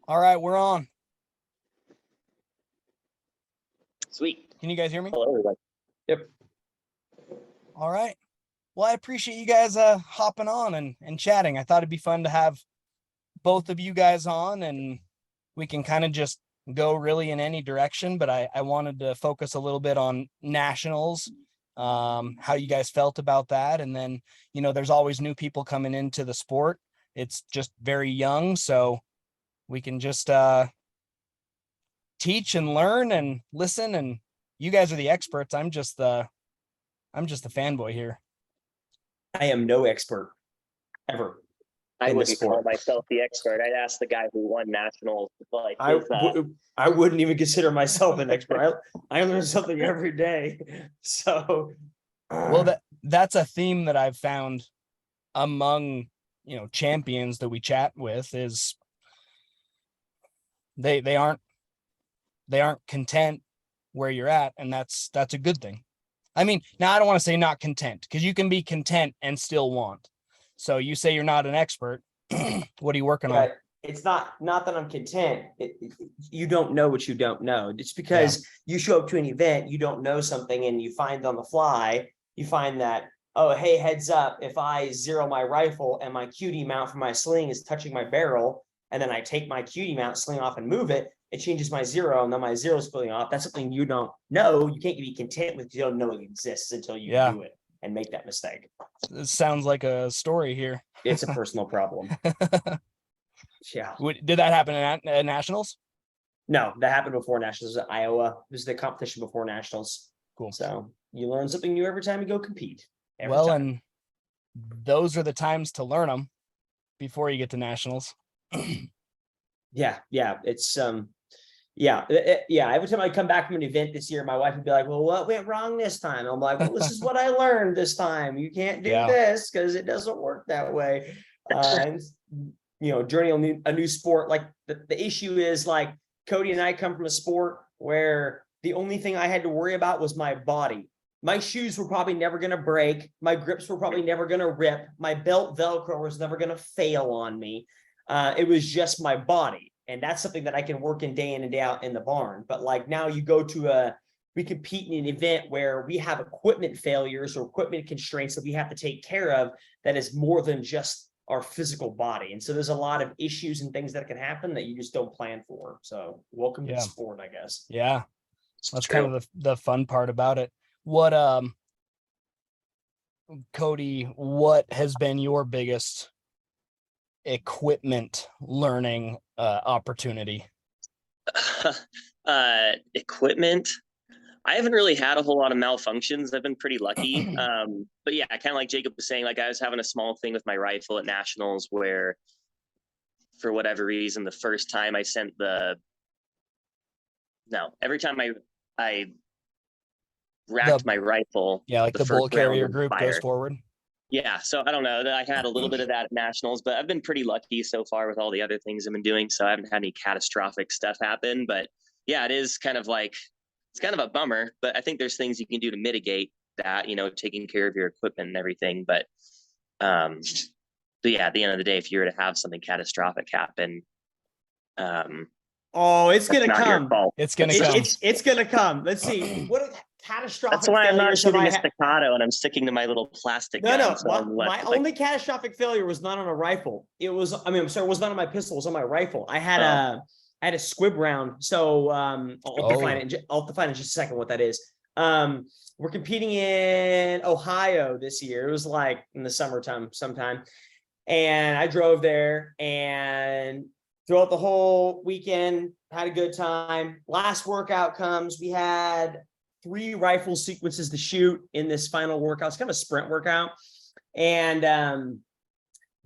All right, we're on. Sweet. Can you guys hear me? Hello, everybody. Yep. All right. Well, I appreciate you guys hopping on and chatting. I thought it'd be fun to have both of you guys on, and we can kind of just go really in any direction, but I wanted to focus a little bit on nationals, how you guys felt about that. And then, there's always new people coming into the sport. It's just very young, so we can just teach and learn and listen, and you guys are the experts. I'm just the fanboy here. I am no expert ever. I in the wouldn't call sport. myself the expert. I'd ask the guy who won nationals. Like, I wouldn't even consider myself an expert. I learn something every day. So, Well, that's a theme that I've found among champions that we chat with is they aren't content where you're at, and that's a good thing. I mean, now I don't want to say not content, because you can be content and still want. So you say you're not an expert. What are you working on? it's not that I'm content. You don't know what you don't know. It's because you show up to an event, you don't know something, and you find on the fly, you find that, oh, hey, heads up, if I zero my rifle and my QD mount for my sling is touching my barrel, and then I take my QD mount, sling off, and move it, it changes my zero, and then my zero is splitting off. That's something you don't know. You can't be content with. You don't know it exists until you do it and make that mistake. It sounds like a story here. It's a personal problem. Yeah. Did that happen at nationals? No, that happened before nationals at Iowa. It was the competition before nationals. Cool. So you learn something new every time you go compete. And those are the times to learn them before you get to nationals. Yeah. It's every time I come back from an event this year, my wife would be like, well, what went wrong this time? I'm like, well, this is what I learned this time. You can't do this because it doesn't work that way. And journey a new sport, like the issue is, like, Cody and I come from a sport where the only thing I had to worry about was my body. My shoes were probably never going to break. My grips were probably never going to rip. My belt Velcro was never going to fail on me. It was just my body. And that's something that I can work in day out in the barn. But like now you go to we compete in an event where we have equipment failures or equipment constraints that we have to take care of that is more than just our physical body. And so there's a lot of issues and things that can happen that you just don't plan for. So welcome to the sport, I guess. Yeah. That's kind of the fun part about it. What, Cody, what has been your biggest equipment learning opportunity? Equipment, I haven't really had a whole lot of malfunctions. I've been pretty lucky. But yeah, kind of like Jacob was saying, like I was having a small thing with my rifle at nationals where for whatever reason, the first time I sent every time I racked my rifle. Yeah, like the bullet carrier group goes forward. Yeah, so I don't know. I had a little bit of that at nationals, but I've been pretty lucky so far with all the other things I've been doing. So I haven't had any catastrophic stuff happen. But yeah, it is kind of like, it's kind of a bummer, but I think there's things you can do to mitigate that, taking care of your equipment and everything. But yeah, at the end of the day, if you were to have something catastrophic happen, it's going to come. It's going to come. It's going to come. Let's see. What catastrophic That's why I'm not shooting a failures staticcado and I'm sticking to my little plastic gun. No. So my only catastrophic failure was not on a rifle. It was not on my pistol. It was on my rifle. I had a squib round. So I'll define it in just a second what that is. We're competing in Ohio this year. It was like in the summertime sometime. And I drove there and throughout the whole weekend, had a good time. Last workout comes, we had 3 rifle sequences to shoot in this final workout. It's kind of a sprint workout. And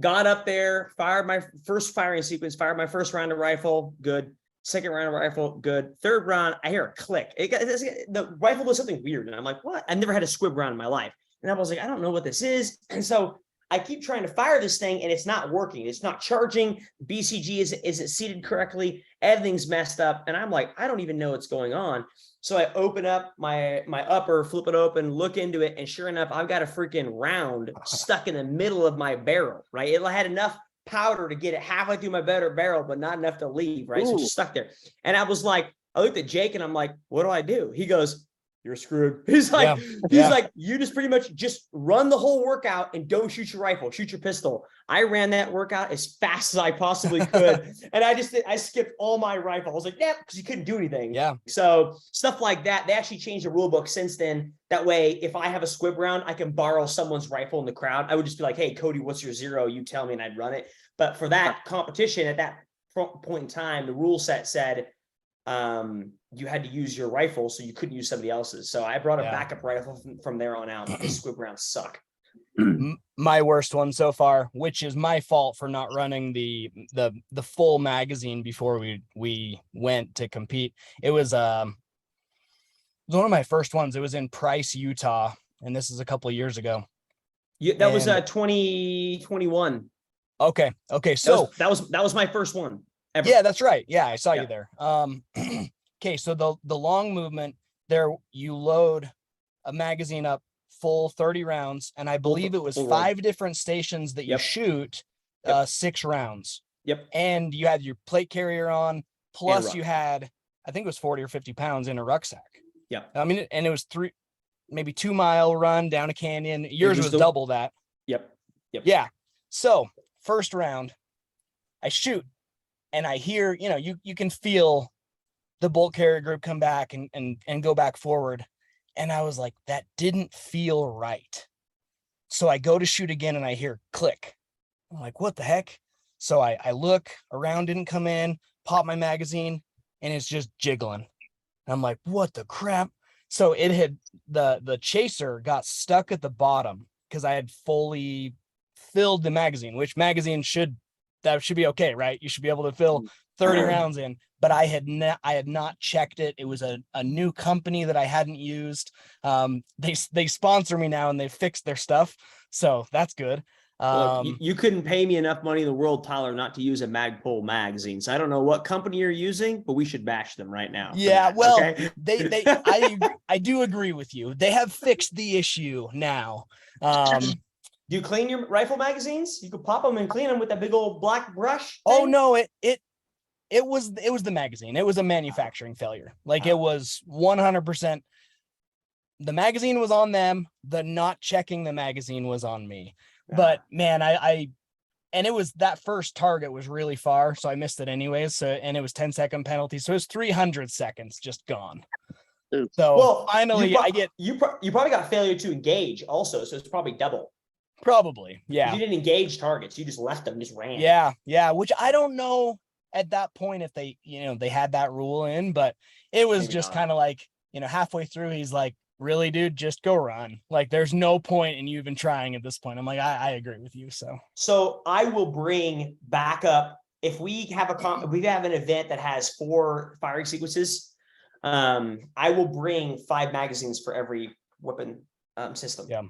got up there, fired my first firing sequence, fired my first round of rifle, good. Second round of rifle, good. Third round, I hear a click. The rifle was something weird. And I'm like, what? I've never had a squib round in my life. And I was like, I don't know what this is. And so I keep trying to fire this thing and it's not working. It's not charging. BCG isn't seated correctly. Everything's messed up. And I'm like, I don't even know what's going on. So I open up my upper, flip it open, look into it. And sure enough, I've got a freaking round stuck in the middle of my barrel, right? It had enough powder to get it halfway through my barrel, but not enough to leave, right? So it's Ooh. just stuck there. And I was like, I looked at Jake and I'm like, what do I do? He goes, you're screwed. He's like, you just pretty much just run the whole workout and don't shoot your rifle, shoot your pistol. I ran that workout as fast as I possibly could. And I skipped all my rifle. I was like, yeah, because you couldn't do anything. Yeah. So stuff like that. They actually changed the rule book since then. That way, if I have a squib round, I can borrow someone's rifle in the crowd. I would just be like, hey, Cody, what's your 0? You tell me and I'd run it. But for that competition at that point in time, the rule set said, you had to use your rifle, so you couldn't use somebody else's. So I brought a backup rifle from there on out. Because squib rounds suck. My worst one so far, which is my fault for not running the full magazine before we went to compete. It was one of my first ones. It was in Price, Utah, and this is a couple of years ago. Yeah, that was 2021. Okay. So that was my first one ever. Yeah, that's right. Yeah, I saw you there. Okay, so the long movement there, you load a magazine up full 30 rounds, and I believe it was 5 different stations that you shoot 6 rounds. Yep. And you had your plate carrier on, plus you had, I think it was 40 or 50 pounds in a rucksack. Yeah. I mean, and it was 2 mile run down a canyon. Yours was double that. Yep. Yeah. So first round, I shoot, and I hear, you can feel the bolt carrier group come back and go back forward. And I was like, that didn't feel right. So I go to shoot again and I hear click. I'm like, what the heck? So I look around, didn't come in, pop my magazine, and it's just jiggling. And I'm like, what the crap? So it had the chaser got stuck at the bottom because I had fully filled the magazine, which magazine should be okay, right? You should be able to fill 30 rounds in, but I had not checked it. It was a new company that I hadn't used. They sponsor me now and they fixed their stuff, so that's good. Look, you couldn't pay me enough money in the world, Tyler, not to use a Magpul magazine. So I don't know what company you're using, but we should bash them right now. Yeah, well, okay? I do agree with you. They have fixed the issue now. Do you clean your rifle magazines? You could pop them and clean them with that big old black brush thing? Oh no, it was the magazine. It was a manufacturing failure. Like it was 100%. The magazine was on them. The not checking the magazine was on me. But man, and it was that first target was really far, so I missed it anyways. So, and it was 10-second penalty, so it was 300 seconds just gone. So finally, you probably got failure to engage also, so it's probably double. Probably, yeah. You didn't engage targets; you just left them, just ran. Yeah. Which I don't know at that point if they had that rule in, but it was maybe just kind of like halfway through, he's like, really, dude, just go run. Like, there's no point in you even trying at this point. I'm like, I agree with you. So I will bring back up if we have an event that has 4 firing sequences. I will bring 5 magazines for every weapon system. Yeah,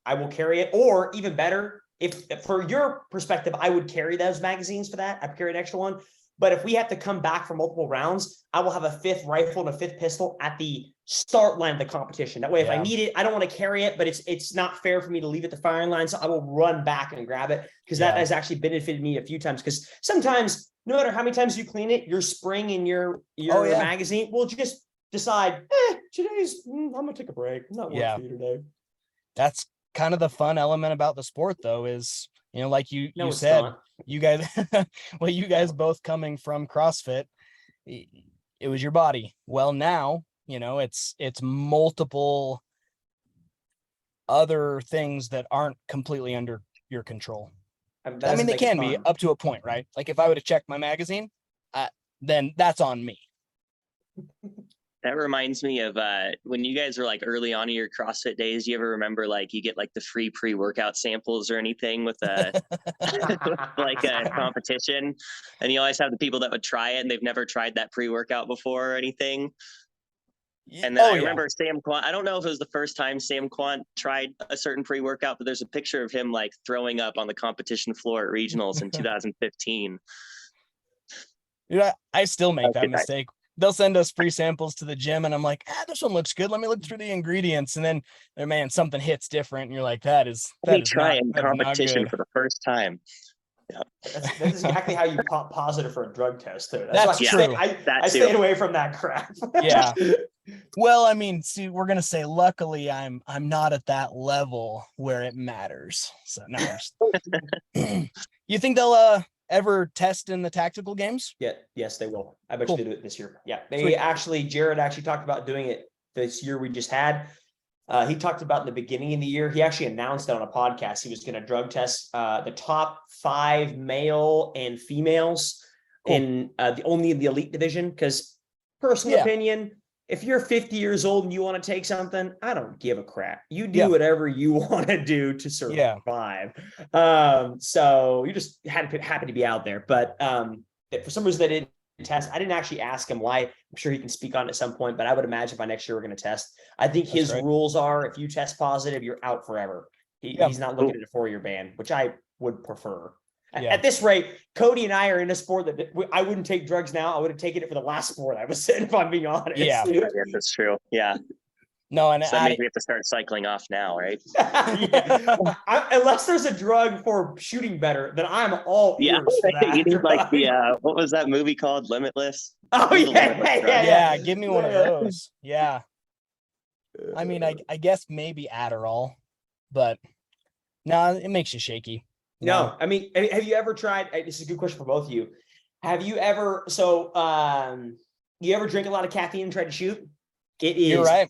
I will carry it, or even better, if for your perspective, I would carry those magazines for that. I'd carry an extra one. But if we have to come back for multiple rounds, I will have a 5th rifle and a 5th pistol at the start line of the competition. That way, if I need it, I don't want to carry it, but it's not fair for me to leave at the firing line. So I will run back and grab it, because that has actually benefited me a few times. Because sometimes, no matter how many times you clean it, your spring and your magazine will just decide, I'm going to take a break. I'm not working for you today. That's kind of the fun element about the sport, though, is, like you said, not. You guys both coming from CrossFit, it was your body. Well, now, it's multiple other things that aren't completely under your control. I mean, they can be up to a point, right? Like if I would have checked my magazine, then that's on me. That reminds me of when you guys were like early on in your CrossFit days. You ever remember like you get like the free pre-workout samples or anything with a like a competition, and you always have the people that would try it and they've never tried that pre-workout before or anything. And then I remember Sam Quant. I don't know if it was the first time Sam Quant tried a certain pre-workout, but there's a picture of him like throwing up on the competition floor at regionals in 2015. I still make that mistake. They'll send us free samples to the gym and I'm like, this one looks good. Let me look through the ingredients. And then, man, something hits different. And you're like, that is try in competition for the first time. That's exactly how you pop positive for a drug test too. That's why true. I stayed away from that crap. Yeah. Well, I mean, see, we're gonna say luckily I'm not at that level where it matters. So no. You think they'll ever test in the tactical games? Yeah, yes, they will. I bet Cool. you they do it this year. Yeah, Sweet. Jared actually talked about doing it this year we just had. He talked about in the beginning of the year. He actually announced it on a podcast. He was going to drug test the top 5 male and females Cool. in only in the elite division. Because personal Yeah. opinion, if you're 50 years old and you want to take something, I don't give a crap. You do Yeah. whatever you want to do to survive. So you just happen to be out there. But for some reason they didn't test. I didn't actually ask him why. I'm sure he can speak on it at some point, but I would imagine by next year we're going to test. I think his rules are if you test positive, you're out forever. He's not looking at a 4-year ban, which I would prefer. Yeah. At this rate, Cody and I are in a sport that I wouldn't take drugs now. I would have taken it for the last sport I was in, if I'm being honest. Yeah, that's true. Yeah. No, and so that means we have to start cycling off now, right? Unless there's a drug for shooting better, then I'm all ears for that. You need like the what was that movie called? Limitless. Oh yeah. Give me one of those. Yeah. I mean, I guess maybe Adderall, but no, it makes you shaky. No, I mean, have you ever tried? This is a good question for both of you. Have you ever? So, you ever drink a lot of caffeine and try to shoot? It is. You're right.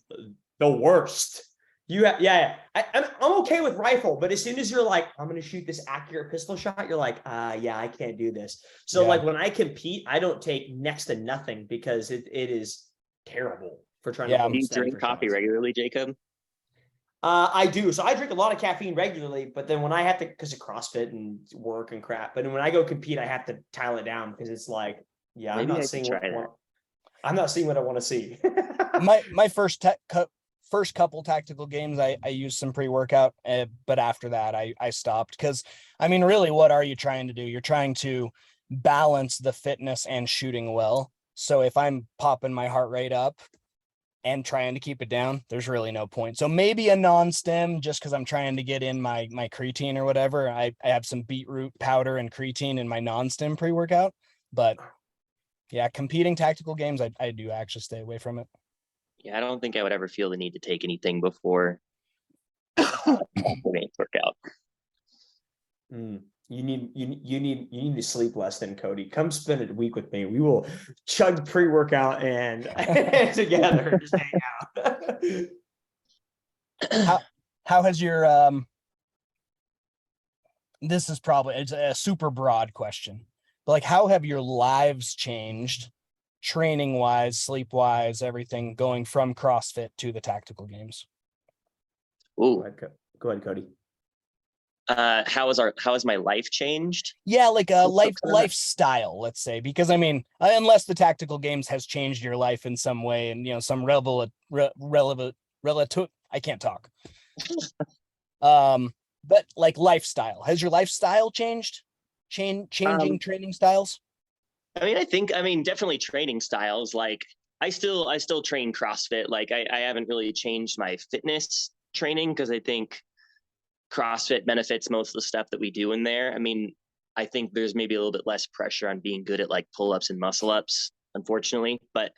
The worst. I'm okay with rifle, but as soon as you're like, I'm gonna shoot this accurate pistol shot, you're like, yeah, I can't do this. So like when I compete, I don't take next to nothing because it is terrible for trying to. Do you drink coffee regularly, Jacob? I do. So I drink a lot of caffeine regularly, but then when I have to, because of CrossFit and work and crap, but when I go compete, I have to dial it down because it's like, yeah, I'm not seeing what I want to see. my first couple tactical games, I used some pre-workout, but after that I stopped because I mean, really, what are you trying to do? You're trying to balance the fitness and shooting well. So if I'm popping my heart rate up and trying to keep it down, there's really no point. So maybe a non-stem just because I'm trying to get in my creatine or whatever. I have some beetroot powder and creatine in my non-stem pre-workout, but yeah, competing tactical games, I do actually stay away from it. Yeah, I don't think I would ever feel the need to take anything before the main workout. You need to sleep less than Cody. Come spend a week with me. We will chug pre-workout and together just hang out. How has your this is probably it's a super broad question, but like how have your lives changed training wise, sleep wise, everything going from CrossFit to the tactical games? Ooh. Go ahead, Cody. How has my life changed? Yeah, like a lifestyle, let's say, because I mean, unless the tactical games has changed your life in some way and some relevant I can't talk. But like lifestyle, has your lifestyle changed? Changing training styles? I mean, definitely training styles. Like I still train CrossFit. Like I haven't really changed my fitness training because I think CrossFit benefits most of the stuff that we do in there. I mean, I think there's maybe a little bit less pressure on being good at like pull-ups and muscle-ups, unfortunately. But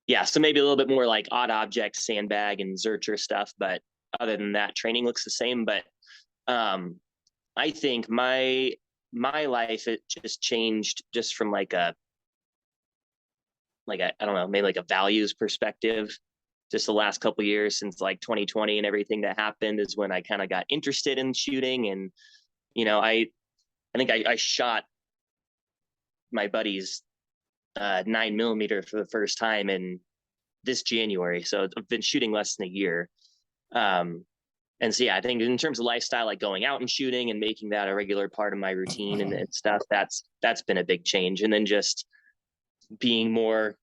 yeah, so maybe a little bit more like odd objects, sandbag and Zercher stuff. But other than that, training looks the same. But I think my life, it just changed just from like a I don't know, maybe like a values perspective. Just the last couple of years since like 2020 and everything that happened is when I kind of got interested in shooting. And, I think I shot my buddy's 9mm for the first time in this January. So I've been shooting less than a year. And so, yeah, I think in terms of lifestyle, like going out and shooting and making that a regular part of my routine and stuff, that's been a big change. And then just being more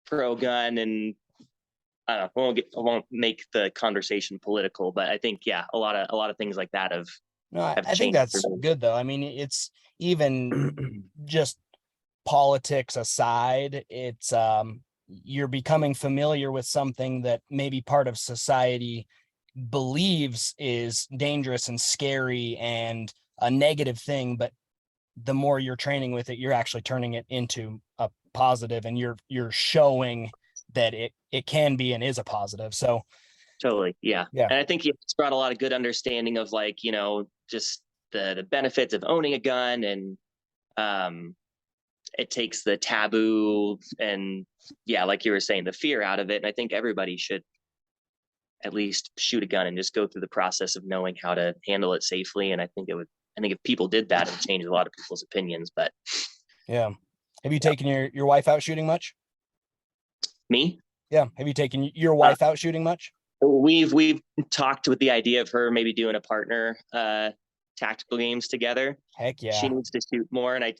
pro gun and I don't know, I won't make the conversation political, but I think, yeah, a lot of things like that have changed. I think that's good though. I mean, it's even just politics aside, it's you're becoming familiar with something that maybe part of society believes is dangerous and scary and a negative thing, but the more you're training with it, you're actually turning it into a positive, and you're showing that it can be and is a positive. So Totally. Yeah. Yeah. And I think it's brought a lot of good understanding of like, just the benefits of owning a gun, and it takes the taboo and like you were saying, the fear out of it. And I think everybody should at least shoot a gun and just go through the process of knowing how to handle it safely. And I think if people did that, it would change a lot of people's opinions. But yeah. Have you taken your wife out shooting much? Me? Yeah. Have you taken your wife out shooting much? We've talked with the idea of her maybe doing a partner tactical games together. Heck yeah. She needs to shoot more, and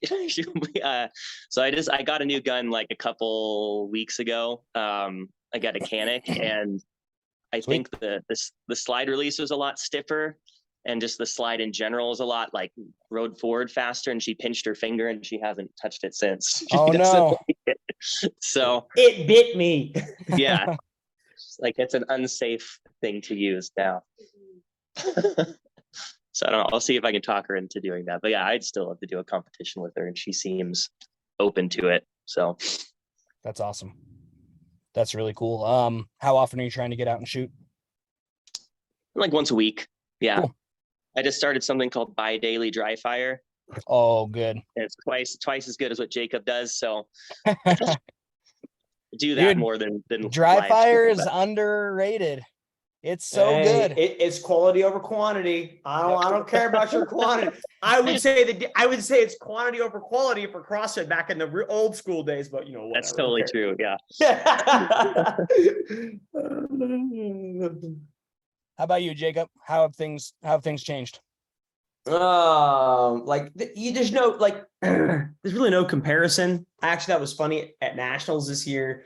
so I got a new gun like a couple weeks ago. I got a Canic, and I Sweet. think the slide release was a lot stiffer, and just the slide in general is a lot like rode forward faster, and she pinched her finger and she hasn't touched it since. Oh no. So it bit me. yeah. Like it's an unsafe thing to use now. So I don't know. I'll see if I can talk her into doing that. But yeah, I'd still love to do a competition with her, and she seems open to it. So That's awesome. That's really cool. How often are you trying to get out and shoot? like once a week. Yeah. Cool. I just started something called Bi-Daily Dry Fire. Oh, good. And it's twice as good as what Jacob does. So do that Dude, more than dry live fire shooting, is but underrated. It's so Hey, good. It's quality over quantity. I don't care about your quantity. I would say it's quantity over quality for CrossFit back in the old school days, but whatever. that's totally true. Yeah. How about you, Jacob? How have things changed? There's no there's really no comparison. Actually, that was funny at nationals this year.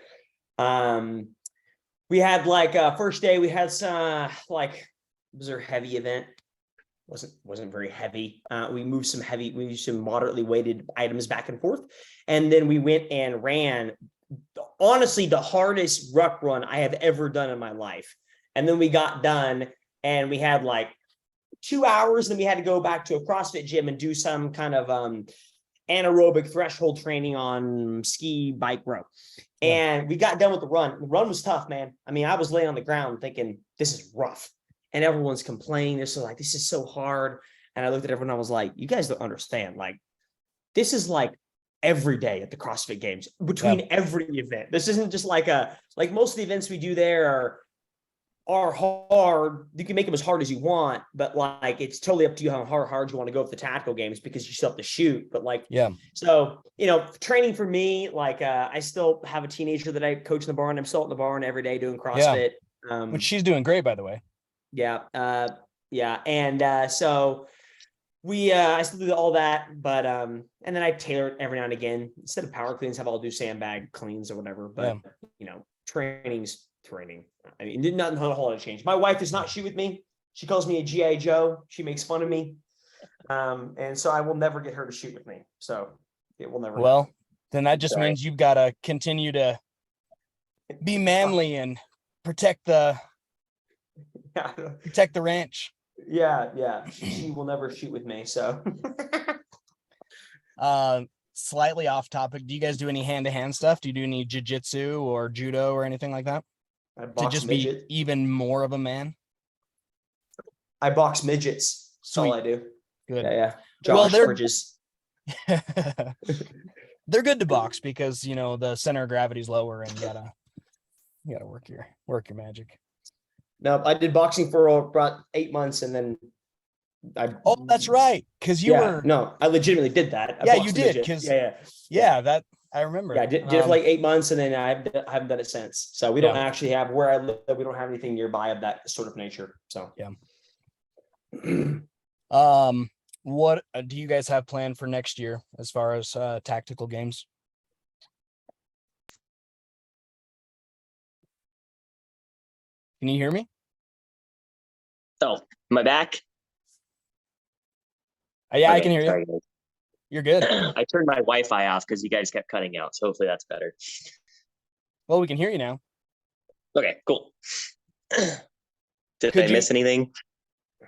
We had first day we had some it was a heavy event. Wasn't very heavy. We used some moderately weighted items back and forth, and then we went and ran honestly the hardest ruck run I have ever done in my life. And then we got done and we had 2 hours, then we had to go back to a CrossFit gym and do some kind of anaerobic threshold training on ski, bike, row. And we got done with the run. The run was tough, man. I mean, I was laying on the ground thinking, this is rough. And everyone's complaining. They're so this is so hard. And I looked at everyone, I was like, you guys don't understand. This is every day at the CrossFit Games between every event. This isn't just most of the events we do there are hard. You can make them as hard as you want, but it's totally up to you how hard you want to go with the tactical games because you still have to shoot. But so training for me, I still have a teenager that I coach in the barn. I'm still at the barn every day doing CrossFit. Which she's doing great, by the way. Yeah. And so I still do all that, but and then I tailor it every now and again. Instead of power cleans, I'll do sandbag cleans or whatever. But training's training. I mean, not a whole lot of change. My wife does not shoot with me. She calls me a G.I. Joe. She makes fun of me. And so I will never get her to shoot with me. So it will never. Well, then that just means you've got to continue to be manly and protect the ranch. Yeah. She will never shoot with me. So slightly off topic. Do you guys do any hand-to-hand stuff? Do you do any jiu-jitsu or judo or anything like that? To just be even more of a man? I box midgets. That's all I do. Good. Yeah. Josh Bridges. They're good to box because the center of gravity is lower and you gotta work your magic. No, I did boxing for about 8 months and then that's right. Because you were. No, I legitimately did that. You did. Because that I remember. Yeah, I did it for 8 months and then I haven't done it since. So we don't actually have where I live. We don't have anything nearby of that sort of nature. So what do you guys have planned for next year as far as tactical games? Can you hear me? Oh, am I back? Yeah, okay, I can hear you. Sorry. You're good. I turned my Wi-Fi off because you guys kept cutting out. So hopefully that's better. Well, we can hear you now. Okay, cool. Did I miss anything?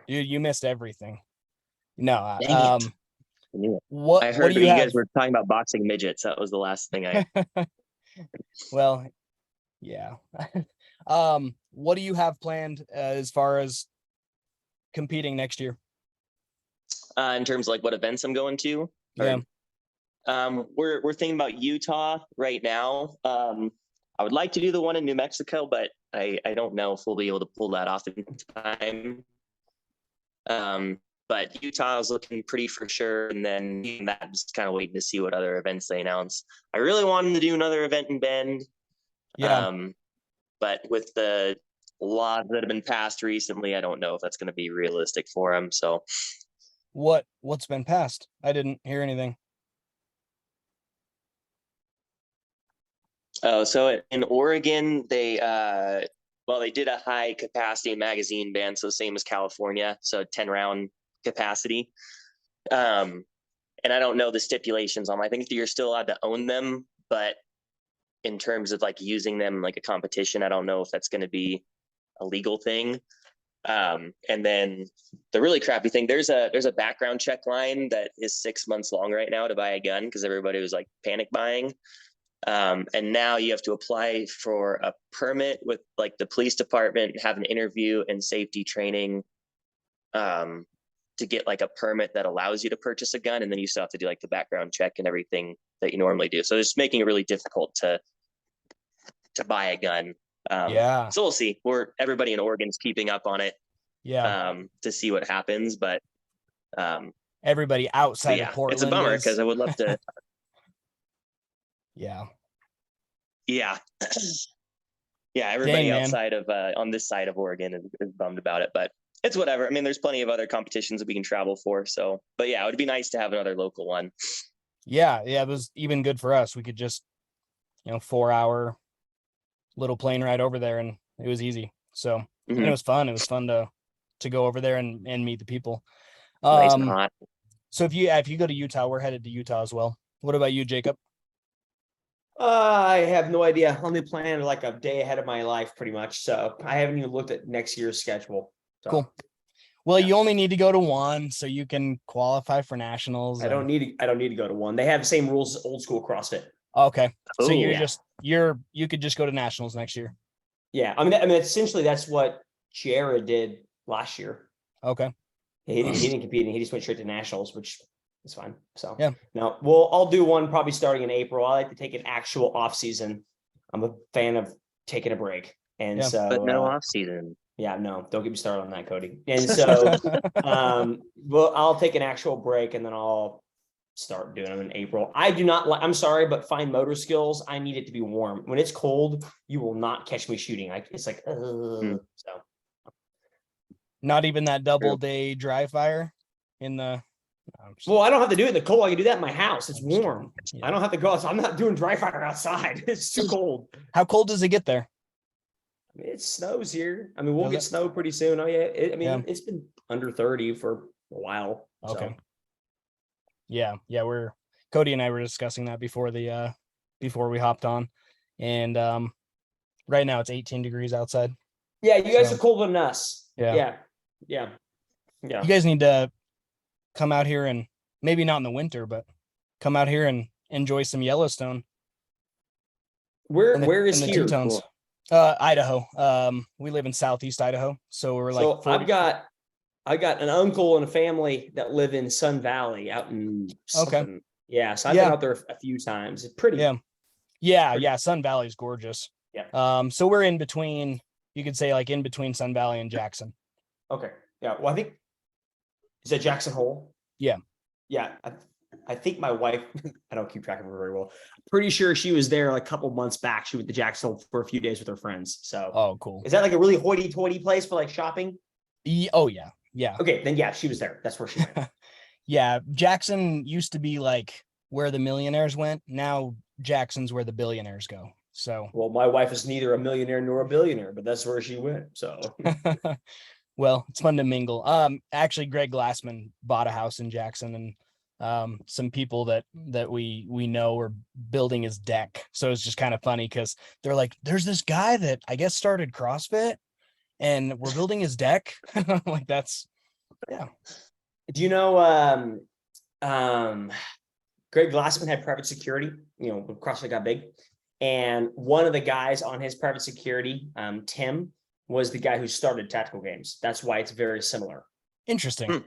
Dude, you missed everything. No. Dang it. I knew it. What I what heard do that you you have? guys were talking about boxing midgets. That was the last thing I. Well, yeah. What do you have planned as far as competing next year? In terms of like what events I'm going to. Yeah. We're thinking about Utah right now. I would like to do the one in New Mexico, but I don't know if we'll be able to pull that off in time. But Utah is looking pretty for sure, and then that just kind of waiting to see what other events they announce. I really wanted to do another event in Bend. Yeah. But with the laws that have been passed recently, I don't know if that's going to be realistic for them. So What's been passed? I didn't hear anything. Oh, so in Oregon, they did a high capacity magazine ban, so same as California, so 10-round capacity. And I don't know the stipulations on them. I think you're still allowed to own them, but in terms of like using them like a competition, I don't know if that's going to be a legal thing. And then the really crappy thing, there's a background check line that is 6 months long right now to buy a gun because everybody was like panic buying. And now you have to apply for a permit with like the police department, have an interview and safety training to get like a permit that allows you to purchase a gun. And then you still have to do like the background check and everything that you normally do. So it's making it really difficult to buy a gun. Yeah. So we'll see. Everybody in Oregon's keeping up on it Yeah. to see what happens. But Everybody outside of yeah, Portland it's a bummer is. because I would love to. Yeah. Yeah. Yeah, everybody Dang, man. outside of on this side of Oregon is bummed about it, but it's whatever. I mean, there's plenty of other competitions that we can travel for. So, but yeah, it would be nice to have another local one. Yeah. It was even good for us. We could just, 4-hour little plane ride over there, and it was easy. So and it was fun. It was fun to go over there and meet the people. Nice and hot. So if you go to Utah, we're headed to Utah as well. What about you, Jacob? I have no idea. I'm only planning like a day ahead of my life, pretty much. So I haven't even looked at next year's schedule. So, Cool. Well, yeah. you only need to go to one, so you can qualify for nationals. I don't need to go to one. They have the same rules as old school CrossFit. Okay, so Oh, you could just go to nationals next year. Yeah, I mean, essentially that's what Jared did last year. Okay. He didn't compete, and he just went straight to nationals, which is fine. So Yeah. No, well, I'll do one probably starting in April. I like to take an actual off season. I'm a fan of taking a break, and Yeah. so but no off season. yeah, no, don't get me started on that, Cody. And so, well, I'll take an actual break and then I'll start doing them in April. I do not like, I'm sorry, but fine motor skills, I need it to be warm. When it's cold, you will not catch me shooting. It's like, so. Not even that double day dry fire in the. Well, I don't have to do it in the cold. I can do that in my house. It's I'm just warm. kidding. I don't have to go outside. I'm not doing dry fire outside. It's too cold. How cold does it get there? I mean, it snows here. I mean, we'll Does get it? snow pretty soon. Oh yeah. Yeah. It's been under 30 for a while. Okay. So. Yeah. Cody and I were discussing that before we hopped on, and right now it's 18 degrees outside. Yeah, you guys are colder than us. Yeah. Yeah. You guys need to come out here, and maybe not in the winter, but come out here and enjoy some Yellowstone. Where is in the here? Tetons. Cool. Idaho. We live in Southeast Idaho, so we're like. So 40... I got an uncle and a family that live in Sun Valley out in something. Okay. Yeah, so I've been out there a few times. It's pretty. Yeah. Sun Valley's gorgeous. Yeah. So we're in between. You could say like in between Sun Valley and Jackson. Okay. Yeah. Well, I think is that Jackson Hole? Yeah. Yeah. I think my wife, I don't keep track of her very well. Pretty sure she was there like a couple months back. She went to Jackson Hole for a few days with her friends. So. Oh, cool. Is that like a really hoity-toity place for like shopping? Oh yeah. Yeah. Okay, then yeah, she was there. That's where she went. Yeah. Jackson used to be like where the millionaires went. Now Jackson's where the billionaires go. So. Well, my wife is neither a millionaire nor a billionaire, but that's where she went. So. Well, it's fun to mingle. Actually, Greg Glassman bought a house in Jackson, and some people that we know are building his deck. So it's just kind of funny because they're like, "There's this guy that I guess started CrossFit, and we're building his deck." Like that's, yeah. Do you know Greg Glassman had private security, when CrossFit got big. And one of the guys on his private security, Tim, was the guy who started Tactical Games. That's why it's very similar. Interesting.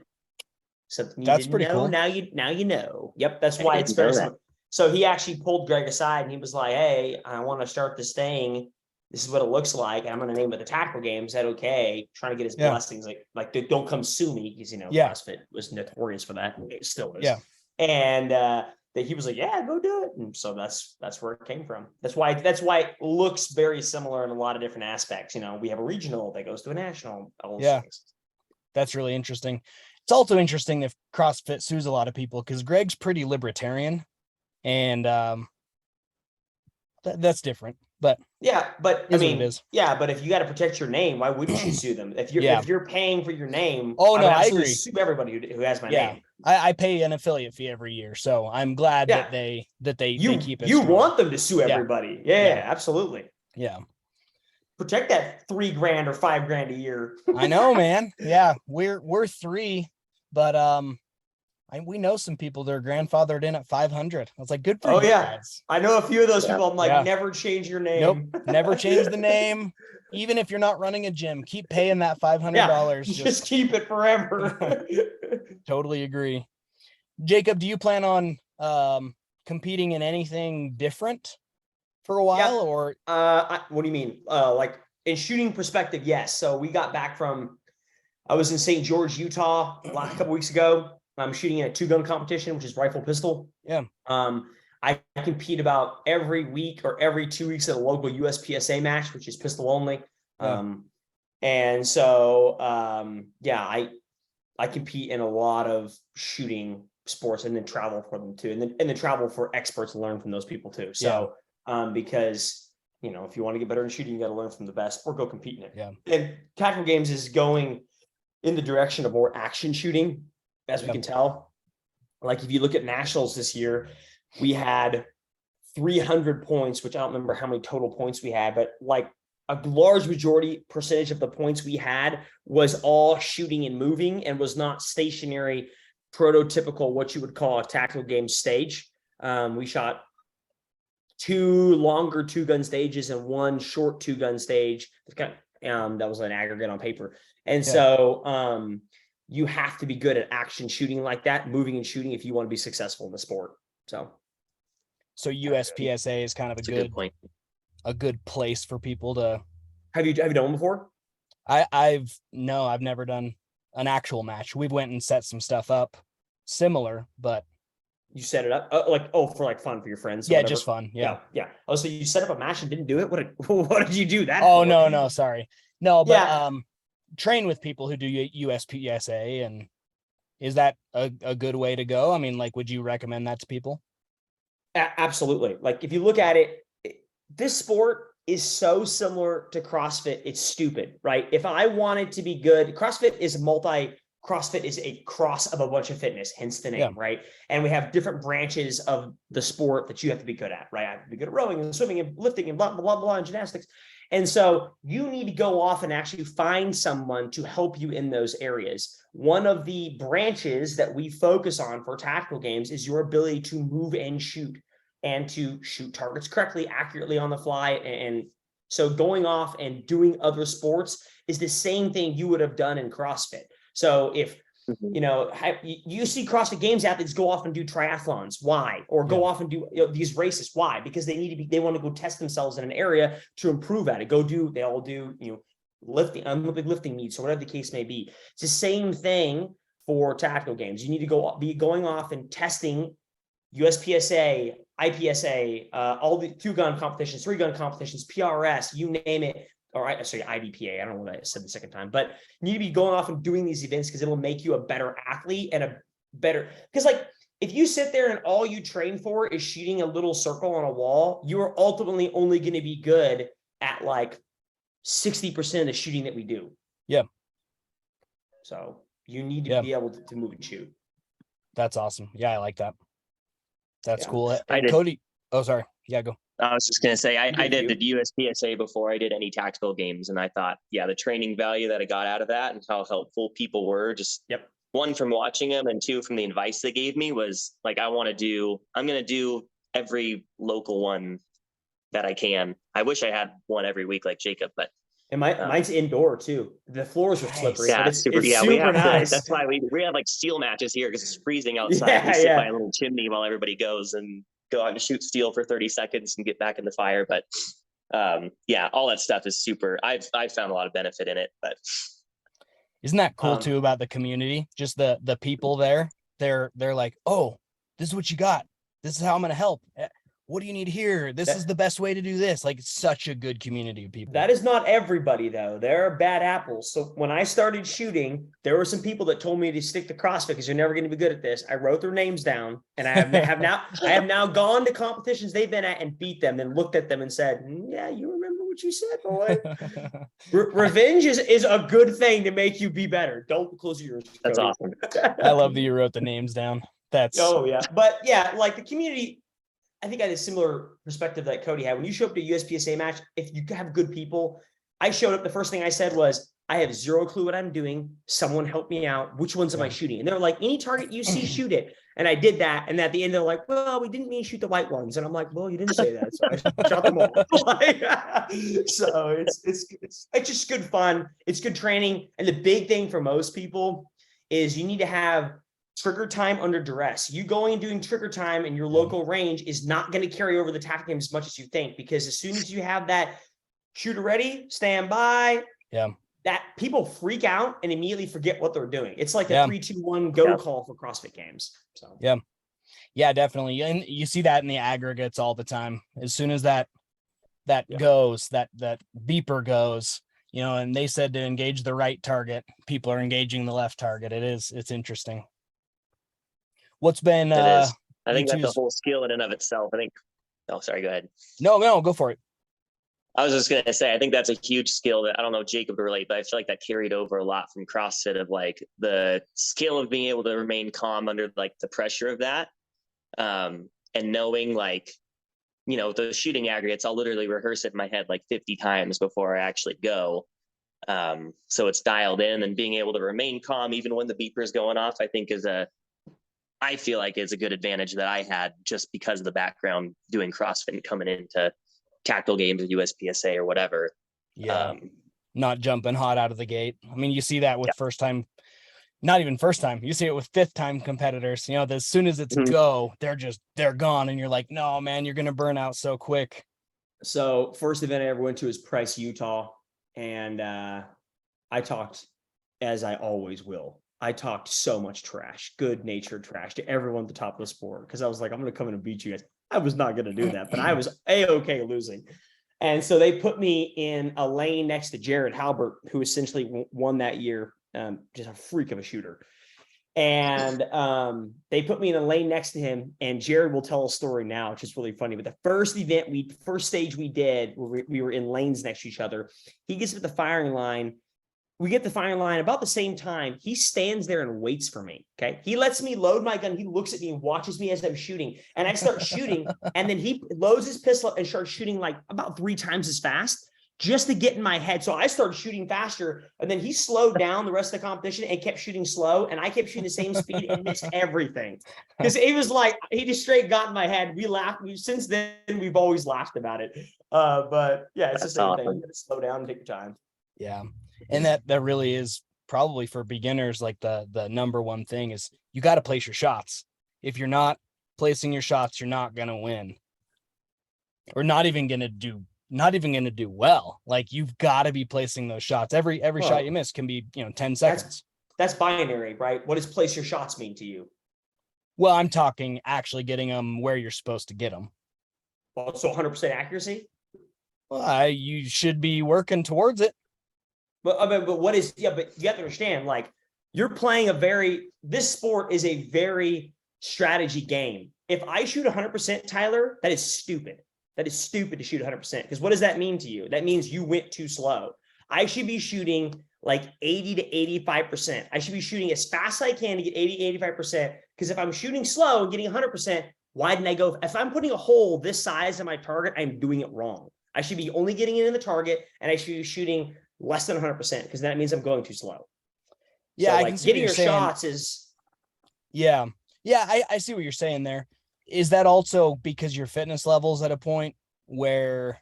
Something you That's didn't pretty know, cool. now you know. Yep, that's I why didn't it's very know that. similar. So he actually pulled Greg aside and he was like, "Hey, I want to start this thing. This is what it looks like. And I'm going to name it the Tactical Games." Is that okay? Trying to get his Yeah. blessings, like don't come sue me, because Yeah. CrossFit was notorious for that. It still is. Yeah. And that he was like, "Yeah, go do it." And so that's where it came from. That's why it looks very similar in a lot of different aspects. We have a regional that goes to a national. All those Yeah. things. That's really interesting. It's also interesting if CrossFit sues a lot of people, because Greg's pretty libertarian, and that's different. But Yeah, but is what it is. yeah, but if you got to protect your name, why wouldn't you sue them? If you're paying for your name, Oh, I no, would I absolutely agree. sue everybody who has my Yeah. name. I pay an affiliate fee every year, so I'm glad Yeah. that they keep it. You strong. want them to sue everybody. Yeah, absolutely. Yeah. Protect that $3,000 or $5,000 a year. I know, man. Yeah, we're 3, but we know some people that are grandfathered in at 500. I was like, good for you guys. I know a few of those Yeah. people. I'm like, Yeah. never change your name. Nope, never change the name. Even if you're not running a gym, keep paying that $500. Just keep it forever. Totally agree. Jacob, do you plan on competing in anything different for a while, or what do you mean? Like in shooting perspective, yes. So we got back I was in St. George, Utah, a couple weeks ago. I'm shooting in a 2-gun competition, which is rifle pistol. Yeah. I compete about every week or every 2 weeks at a local USPSA match, which is pistol only. Yeah. And so, I compete in a lot of shooting sports, and then travel for them too. And then travel for experts and learn from those people too. So, because, if you want to get better in shooting, you got to learn from the best or go compete in it. Yeah. And Tactical Games is going in the direction of more action shooting, as we can tell. Like if you look at nationals this year, we had 300 points, which I don't remember how many total points we had, but like a large percentage of the points we had was all shooting and moving, and was not stationary, prototypical, what you would call a Tactical Game stage. We shot 2 longer 2-gun stages and 1 short 2-gun stage. That was an aggregate on paper. And so you have to be good at action shooting like that, moving and shooting, if you want to be successful in the sport. So USPSA is kind of a good point. A good place for people to. Have you done one before? I've never done an actual match. We went and set some stuff up similar, but you set it up for fun for your friends. Yeah, just fun. Yeah. Oh, so you set up a match and didn't do it? What did you do that? Oh, for? no, sorry. No, but train with people who do USPSA, and is that a good way to go? I mean, like, would you recommend that to people? Absolutely. Like if you look at it, this sport is so similar to CrossFit. It's stupid, right? If I wanted to be good, CrossFit is a cross of a bunch of fitness, hence the name, right? And we have different branches of the sport that you have to be good at, right? I have to be good at rowing and swimming and lifting and blah, blah, blah, blah, and gymnastics. And so you need to go off and actually find someone to help you in those areas. One of the branches that we focus on for Tactical Games is your ability to move and shoot, and to shoot targets correctly, accurately on the fly. And so going off and doing other sports is the same thing you would have done in CrossFit. So if, you see CrossFit Games athletes go off and do triathlons. Why? Or go off and do these races. Why? Because they want to go test themselves in an area to improve at it. They all do, lifting, Olympic lifting meets, or whatever the case may be. It's the same thing for Tactical Games. You need to be going off and testing USPSA, IPSA, all the 2-gun competitions, 3-gun competitions, PRS, you name it. IDPA. I don't know what I said the second time, but you need to be going off and doing these events, because it'll make you a better athlete and because like if you sit there and all you train for is shooting a little circle on a wall, you are ultimately only going to be good at like 60% of the shooting that we do. Yeah. So you need to be able to move and shoot. That's awesome. Yeah, I like that. That's cool. I did. Cody. Oh, sorry. Yeah, go. I was just going to say, I did the USPSA before I did any Tactical Games. And I thought, the training value that I got out of that and how helpful people were, just one from watching them, and two from the advice they gave me was like, I'm going to do every local one that I can. I wish I had one every week like Jacob, but And mine's indoor too. The floors are slippery, yeah, but it's super we nice. that's why we have like steel matches here because it's freezing outside. Yeah, we sit yeah. by a little chimney while everybody goes and go out and shoot steel for 30 seconds and get back in the fire. But yeah, all that stuff is super. I've found a lot of benefit in it. But isn't that cool too about the community? Just the people there. They're like, oh, this is what you got. This is how I'm gonna help. What do you need here? This is the best way to do this. Like, it's such a good community of people. That is not everybody, though. There are bad apples. So when I started shooting, there were some people that told me to stick to CrossFit because you're never going to be good at this. I wrote their names down, and I have now gone to competitions they've been at and beat them, and looked at them and said, "Yeah, you remember what you said, boy." Revenge is a good thing to make you be better. Don't close your ears. That's Cody. awesome. I love that you wrote the names down. That's yeah. But yeah, like the community, I think I had a similar perspective that Cody had. When you show up to a USPSA match, if you have good people, I showed up, the first thing I said was, I have zero clue what I'm doing. Someone help me out. Which ones am I shooting? And they're like, any target you see, shoot it. And I did that. And at the end, they're like, well, we didn't mean shoot the white ones. And I'm like, well, you didn't say that. So I shot them all. So it's just good fun. It's good training. And the big thing for most people is you need to have trigger time under duress. You going and doing trigger time in your local range is not going to carry over the tactic game as much as you think, because as soon as you have that shooter ready, stand by, that people freak out and immediately forget what they're doing. It's like a 3-2-1 go call for CrossFit Games. So yeah, definitely. And you see that in the aggregates all the time. As soon as that goes, that beeper goes, you know, and they said to engage the right target, people are engaging the left target. It's interesting. What's been I think that's a whole skill in and of itself. I think sorry, go ahead. No, go for it. I was just gonna say, I think that's a huge skill that I don't know if Jacob would relate, but I feel like that carried over a lot from CrossFit, of like the skill of being able to remain calm under like the pressure of that. And knowing, like, you know, the shooting aggregates, I'll literally rehearse it in my head like 50 times before I actually go. So it's dialed in, and being able to remain calm even when the beeper is going off, I feel like is a good advantage that I had just because of the background doing CrossFit and coming into tactical games or USPSA or whatever. Yeah. Not jumping hot out of the gate. I mean, you see that with first time, not even first time, you see it with fifth time competitors, you know, as soon as it's go, they're gone. And you're like, no, man, you're going to burn out so quick. So first event I ever went to is Price, Utah. And I talked, as I always will, I talked so much trash, good natured trash, to everyone at the top of the sport. Cause I was like, I'm going to come in and beat you guys. I was not going to do that, but I was A-okay losing. And so they put me in a lane next to Jared Halbert, who essentially won that year. Just a freak of a shooter. And they put me in a lane next to him, and Jared will tell a story now, which is really funny. But the first stage we did, where we were in lanes next to each other, he gets to the firing line. We get the firing line about the same time. He stands there and waits for me. Okay. He lets me load my gun. He looks at me and watches me as I'm shooting. And I start shooting. And then he loads his pistol and starts shooting like about 3 times as fast, just to get in my head. So I started shooting faster. And then he slowed down the rest of the competition and kept shooting slow. And I kept shooting the same speed and missed everything. Because it was like, he just straight got in my head. We laughed. Since then, we've always laughed about it. But yeah, it's the same thing. You gotta slow down and take your time. Yeah. And that really is probably for beginners, like the number one thing is you got to place your shots. If you're not placing your shots, you're not going to win, or not even going to do well. Like, you've got to be placing those shots. Every shot you miss can be, 10 seconds. That's binary, right? What does place your shots mean to you? Well, I'm talking actually getting them where you're supposed to get them. Well, so 100% accuracy? Well, you should be working towards it. But what is, but you have to understand, like, you're playing this sport is a very strategy game. If I shoot 100%, Tyler, that is stupid. That is stupid to shoot 100%. Because what does that mean to you? That means you went too slow. I should be shooting like 80 to 85%. I should be shooting as fast as I can to get 80, 85%. Because if I'm shooting slow and getting 100%, why didn't I go? If I'm putting a hole this size in my target, I'm doing it wrong. I should be only getting it in the target, and I should be shooting less than 100%, because that means I'm going too slow. Yeah, So, I like, can see what getting you're your saying. shots is. Yeah. Yeah, I see what you're saying there. Is that also because your fitness level's at a point where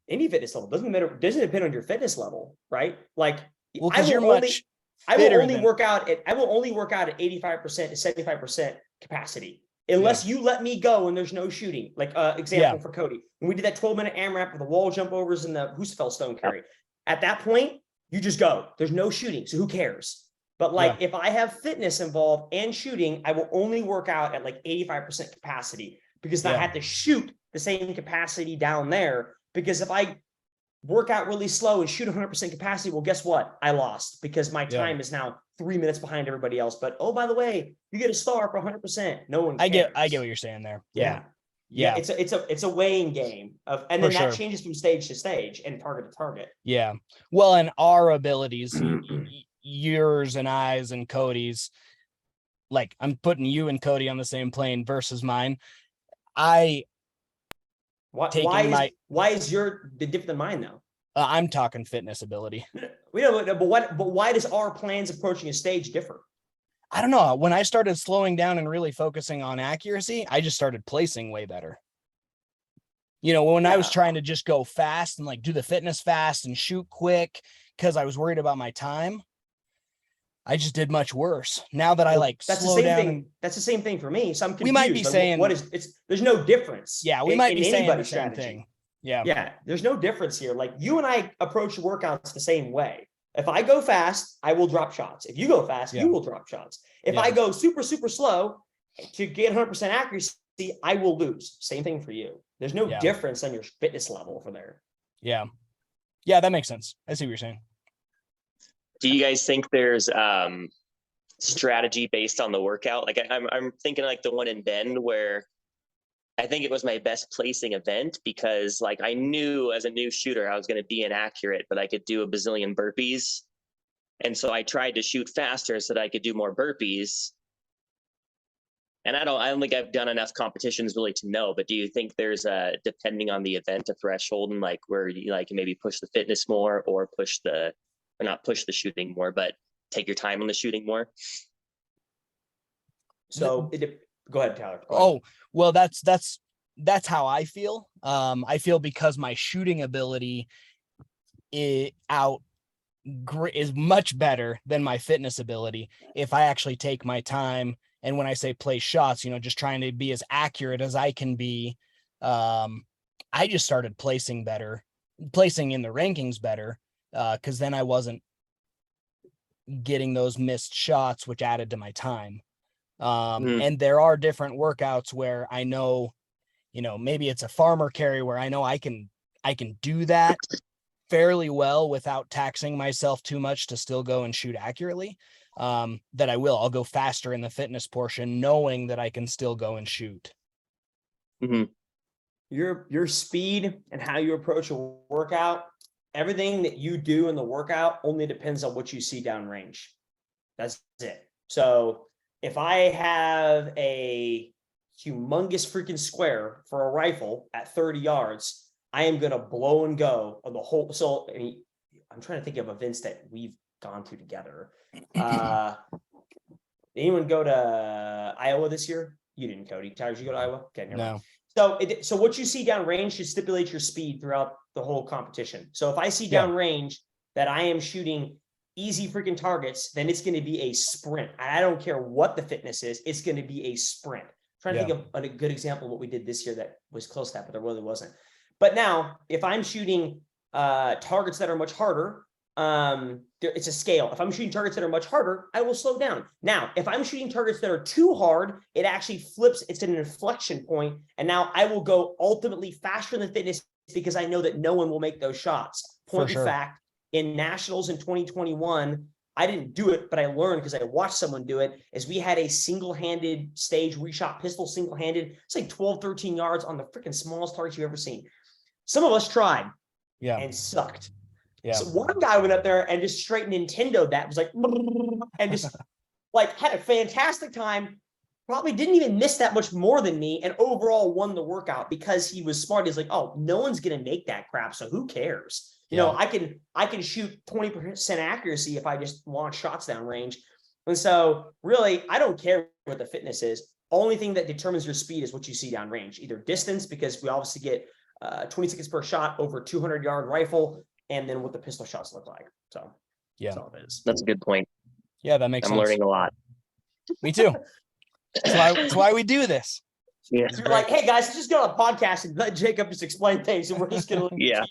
Any fitness level doesn't matter, doesn't depend on your fitness level, right? Like, well, I because you're will only much I will fitter only than work out at 85% to 75% capacity unless you let me go and there's no shooting. Like, example for Cody, when we did that 12-minute AMRAP with the wall jump overs and the Husafell stone carry, at that point you just go. There's no shooting, so who cares? But like, if I have fitness involved and shooting, I will only work out at like 85% capacity, because I have to shoot the same capacity down there. Because if I work out really slow and shoot 100% capacity, well, guess what? I lost, because my time is now 3 minutes behind everybody else. But oh, by the way, you get a star for 100%. No one cares. I get what you're saying there. Yeah. It's a weighing game of, and then that changes from stage to stage and target to target. Yeah. Well, and our abilities, yours and I's and Cody's, like, I'm putting you and Cody on the same plane versus mine. Why is your different than mine though? I'm talking fitness ability. We know, but why does our plans approaching a stage differ? I don't know. When I started slowing down and really focusing on accuracy, I just started placing way better. You know, when I was trying to just go fast and like do the fitness fast and shoot quick because I was worried about my time, I just did much worse. Now that I like slow down. That's the same thing for me. So I'm confused. We might be saying there's no difference. Yeah, we might be saying the same thing. Yeah. There's no difference here. Like, you and I approach workouts the same way. If I go fast, I will drop shots. If you go fast, you will drop shots. If I go super, super slow to get 100% accuracy, I will lose. Same thing for you. There's no difference on your fitness level for there. Yeah. Yeah, that makes sense. I see what you're saying. Do you guys think there's strategy based on the workout? Like, I'm thinking like the one in Bend where I think it was my best placing event, because like I knew as a new shooter I was going to be inaccurate, but I could do a bazillion burpees. And so I tried to shoot faster so that I could do more burpees. And I don't think I've done enough competitions really to know, but do you think there's depending on the event, a threshold, and like where you like maybe push the fitness more or not push the shooting more, but take your time on the shooting more? So go ahead, Tyler. Go ahead. Well, that's how I feel. I feel because my shooting ability is much better than my fitness ability. If I actually take my time, and when I say play shots, you know, just trying to be as accurate as I can be, I just started placing in the rankings better, because then I wasn't getting those missed shots, which added to my time. And there are different workouts where I know, you know, maybe it's a farmer carry where I know I can do that fairly well without taxing myself too much to still go and shoot accurately. That I'll go faster in the fitness portion, knowing that I can still go and shoot. Mm-hmm. Your speed and how you approach a workout, everything that you do in the workout only depends on what you see downrange. That's it. So if I have a humongous freaking square for a rifle at 30 yards, I am going to blow and go on the whole. So I mean, I'm trying to think of events that we've gone to together. Anyone go to Iowa this year? You didn't, Cody. Tyler, did you go to Iowa? Okay, never mind. So what you see downrange should stipulate your speed throughout the whole competition. So if I see downrange that I am shooting easy freaking targets, then it's going to be a sprint. I don't care what the fitness is. It's going to be a sprint. I'm trying to think of a good example of what we did this year that was close to that, but there really wasn't. But now, if I'm shooting targets that are much harder, it's a scale. If I'm shooting targets that are much harder, I will slow down. Now, if I'm shooting targets that are too hard, it actually flips. It's an inflection point, and now I will go ultimately faster than fitness, because I know that no one will make those shots. Point in fact, in nationals in 2021, I didn't do it, but I learned because I watched someone do it, is we had a single-handed stage reshot pistol, single-handed. It's like 12, 13 yards on the freaking smallest targets you've ever seen. Some of us tried and sucked. Yeah. So one guy went up there and just straight Nintendo that, was like, and just like had a fantastic time. Probably didn't even miss that much more than me, and overall won the workout because he was smart. He's like, oh, no one's going to make that crap, so who cares? You know, I can shoot 20% accuracy if I just launch shots down range. And so really, I don't care what the fitness is. Only thing that determines your speed is what you see down range, either distance, because we obviously get 20 seconds per shot over 200-yard rifle, and then what the pistol shots look like. So yeah, that's all it is. That's a good point. Yeah, that makes sense. I'm learning a lot. Me too. That's why we do this. Yeah. You're like, hey guys, just go on a podcast and let Jacob just explain things, and we're just gonna Yeah.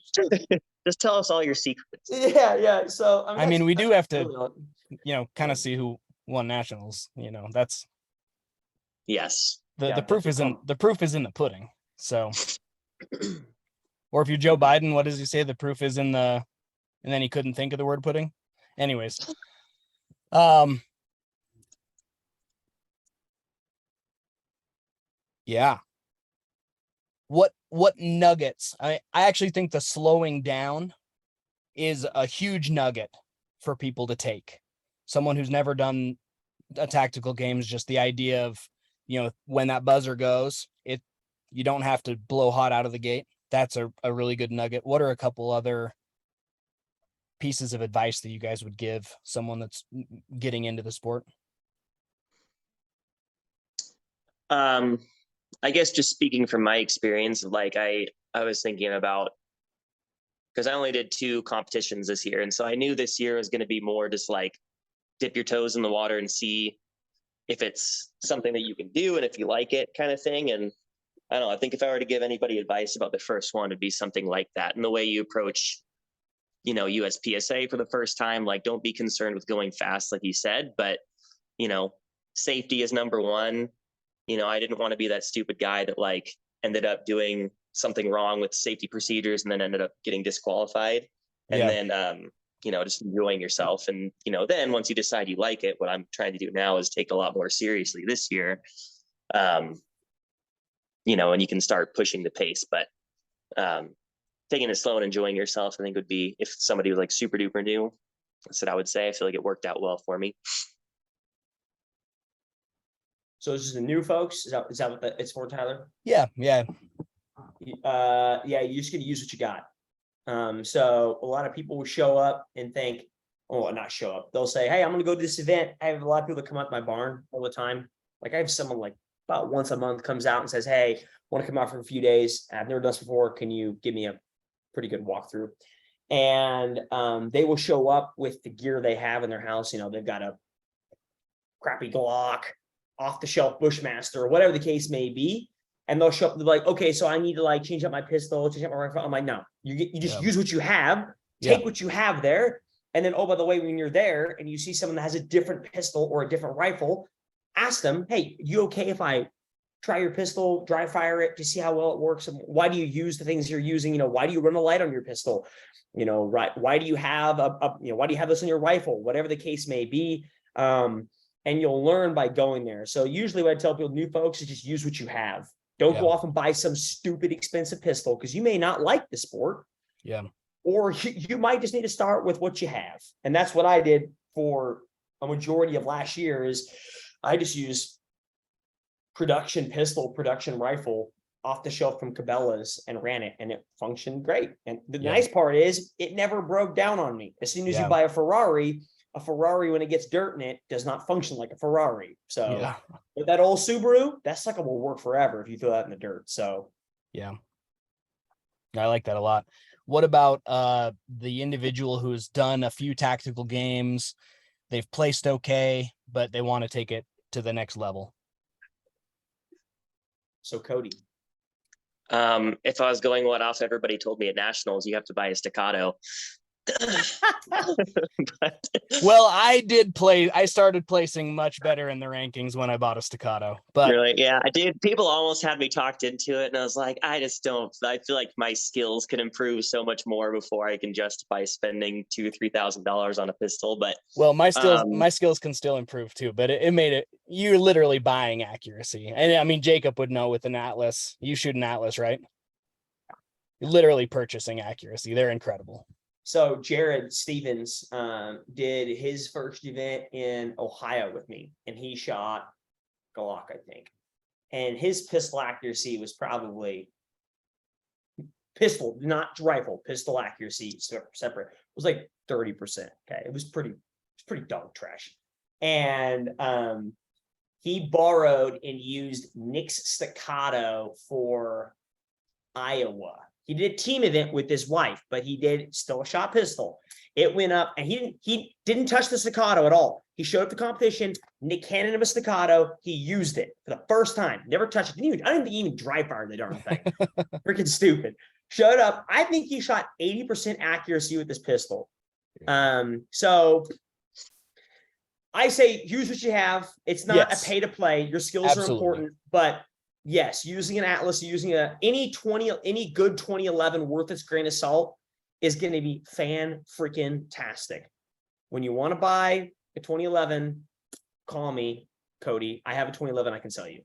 Just tell us all your secrets. yeah. So I mean, we do have to, really kind of see who won nationals. That's Yes. the proof is in the pudding. So, or if you're Joe Biden, what does he say? The proof is in the, and then he couldn't think of the word pudding. Anyways, yeah. What nuggets? I actually think the slowing down is a huge nugget for people to take. Someone who's never done a tactical games, just the idea of, when that buzzer goes, you don't have to blow hot out of the gate. That's a really good nugget. What are a couple other pieces of advice that you guys would give someone that's getting into the sport? I guess just speaking from my experience, like I was thinking about, because I only did 2 competitions this year. And so I knew this year was going to be more just like dip your toes in the water and see if it's something that you can do and if you like it kind of thing. And I don't know, I think if I were to give anybody advice about the first one, it'd be something like that. And the way you approach, USPSA for the first time, like don't be concerned with going fast, like you said, but, safety is number one. I didn't want to be that stupid guy that like ended up doing something wrong with safety procedures and then ended up getting disqualified. And then, just enjoying yourself. And, then once you decide you like it, what I'm trying to do now is take a lot more seriously this year. And you can start pushing the pace, but taking it slow and enjoying yourself, I think would be, if somebody was like super duper new, that's what I would say. I feel like it worked out well for me. So this is the new folks. Is that what it's for, Tyler? Yeah. Yeah, you're just gonna use what you got. So a lot of people will show up and think, not show up. They'll say, hey, I'm gonna go to this event. I have a lot of people that come out to my barn all the time. Like I have someone like about once a month comes out and says, hey, I want to come out for a few days. I've never done this before. Can you give me a pretty good walkthrough? And they will show up with the gear they have in their house. They've got a crappy Glock, off the shelf Bushmaster, or whatever the case may be. And they'll show up and be like, okay, so I need to like change up my pistol, change up my rifle. I'm like, no, you just use what you have, take what you have there. And then, oh, by the way, when you're there and you see someone that has a different pistol or a different rifle, ask them, hey, you okay if I try your pistol, dry fire it to see how well it works? And why do you use the things you're using? Why do you run a light on your pistol? Right. Why do you have why do you have this on your rifle? Whatever the case may be. And you'll learn by going there. So usually what I tell people, new folks, is just use what you have. Don't go off and buy some stupid expensive pistol because you may not like the sport. Yeah. Or you might just need to start with what you have. And that's what I did for a majority of last year. Is I just used production pistol, production rifle off the shelf from Cabela's and ran it, and it functioned great. And the nice part is it never broke down on me. As soon as you buy a Ferrari, when it gets dirt in it, does not function like a Ferrari. So with that old Subaru, that sucker will work forever if you throw that in the dirt. So yeah, I like that a lot. What about the individual who's done a few tactical games, they've placed okay, but they want to take it to the next level? So Cody. If I was going off everybody told me at nationals, you have to buy a Staccato. Well, I started placing much better in the rankings when I bought a Staccato, but really, yeah, I did. People almost had me talked into it, and I was like, I feel like my skills can improve so much more before I can justify spending $2,000-$3,000 on a pistol. But my skills can still improve too, but it made it, you're literally buying accuracy. And I mean, Jacob would know with an Atlas, you shoot an Atlas, right? You're literally purchasing accuracy. They're incredible. So Jared Stevens did his first event in Ohio with me, and he shot Glock, I think. And his pistol accuracy was probably pistol, not rifle, pistol accuracy separate, was like 30%. Okay. It was pretty dog trash. And he borrowed and used Nick's staccato for Iowa. He did a team event with his wife, but he did still a shot pistol. It went up, and he didn't touch the staccato at all. He showed up to competition. Nick handed him a staccato. He used it for the first time. Never touched it. I didn't even dry fire the darn thing. Freaking stupid. Showed up. I think he shot 80% accuracy with this pistol. So I say use what you have. It's not a pay to play. Your skills are important, but yes, using an Atlas, using any good 2011 worth its grain of salt is going to be fan-freaking-tastic. When you want to buy a 2011, call me, Cody. I have a 2011 I can sell you.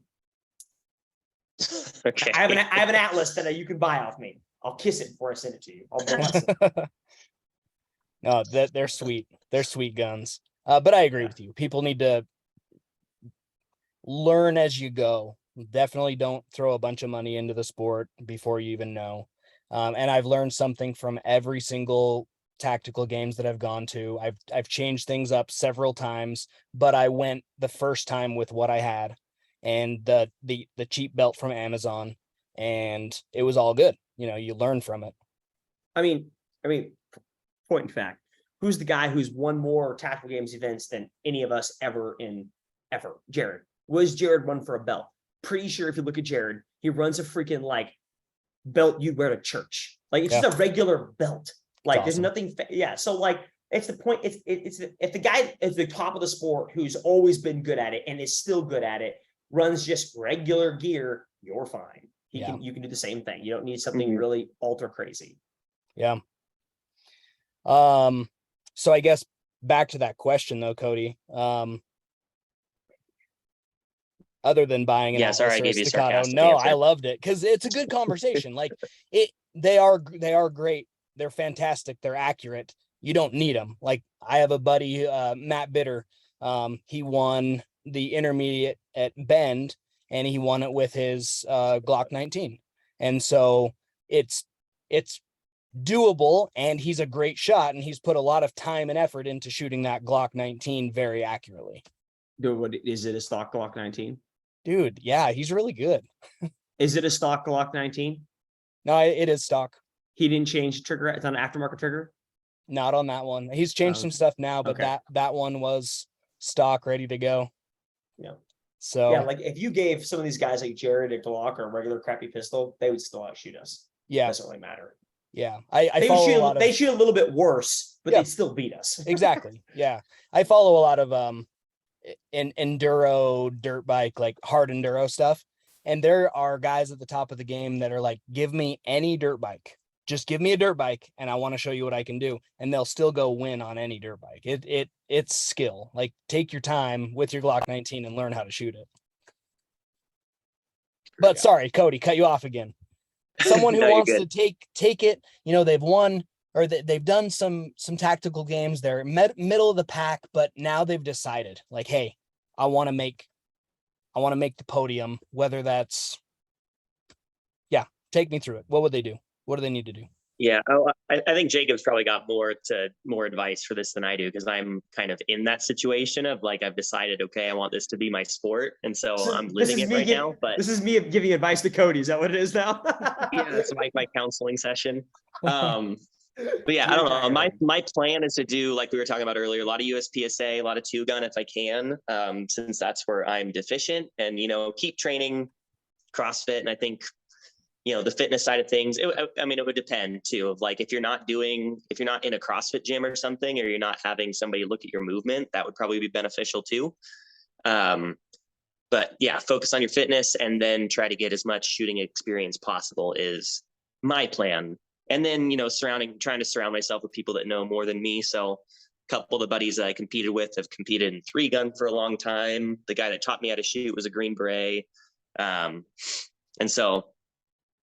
Okay. I have an Atlas that you can buy off me. I'll kiss it before I send it to you. I'll bless it. No, they're sweet. They're sweet guns. But I agree with you. People need to learn as you go. Definitely don't throw a bunch of money into the sport before you even know. And I've learned something from every single tactical games that I've gone to. I've changed things up several times, but I went the first time with what I had and the cheap belt from Amazon, and it was all good. You learn from it. I mean, point in fact, who's the guy who's won more tactical games events than any of us ever? Jared. Was Jared run for a belt? Pretty sure if you look at Jared, he runs a freaking like belt you'd wear to church. Like it's just a regular belt. Like there's nothing. So like it's the point. If the guy at the top of the sport who's always been good at it and is still good at it runs just regular gear, you're fine. You can do the same thing. You don't need something really ultra crazy. Yeah. So I guess back to that question though, Cody. Other than buying an Atlas sorry, I or a gave you a staccato, sarcastic answer. I loved it because it's a good conversation. Like they are great. They're fantastic. They're accurate. You don't need them. Like I have a buddy, Matt Bitter. He won the intermediate at Bend, and he won it with his Glock 19. And so it's doable, and he's a great shot, and he's put a lot of time and effort into shooting that Glock 19 very accurately. Dude, what is it? A stock Glock 19? Dude, yeah, he's really good. Is it a stock Glock 19? No, it is stock. He didn't change the trigger. It's on an aftermarket trigger. Not on that one. He's changed some stuff now, but that one was stock, ready to go. Yeah. So yeah, like if you gave some of these guys like Jared a Glock or a regular crappy pistol, they would still outshoot us. Yeah, doesn't really matter. Yeah, they shoot a little bit worse, but they'd still beat us. Exactly. Yeah, I follow a lot of enduro dirt bike, like hard enduro stuff, and there are guys at the top of the game that are like, give me any dirt bike, just give me a dirt bike and I want to show you what I can do, and they'll still go win on any dirt bike. It's skill. Like take your time with your Glock 19 and learn how to shoot it. But sorry, Cody, cut you off again. Someone who wants to take it, they've won or they've done some tactical games. They're middle of the pack, but now they've decided like, hey, I want to make the podium, whether that's, take me through it. What would they do? What do they need to do? Yeah. I think Jacob's probably got more advice for this than I do, because I'm kind of in that situation of like, I've decided, okay, I want this to be my sport. And so I'm living it right now. But this is me giving advice to Cody. Is that what it is now? Yeah, that's my counseling session. But yeah, I don't know. My plan is to do, like we were talking about earlier, a lot of USPSA, a lot of 2-gun if I can, since that's where I'm deficient, and, keep training CrossFit. And I think, the fitness side of things, it would depend too, of like, if you're not in a CrossFit gym or something, or you're not having somebody look at your movement, that would probably be beneficial too. But yeah, focus on your fitness and then try to get as much shooting experience possible is my plan. And then, trying to surround myself with people that know more than me. So a couple of the buddies that I competed with have competed in 3-gun for a long time. The guy that taught me how to shoot was a Green Beret. And so,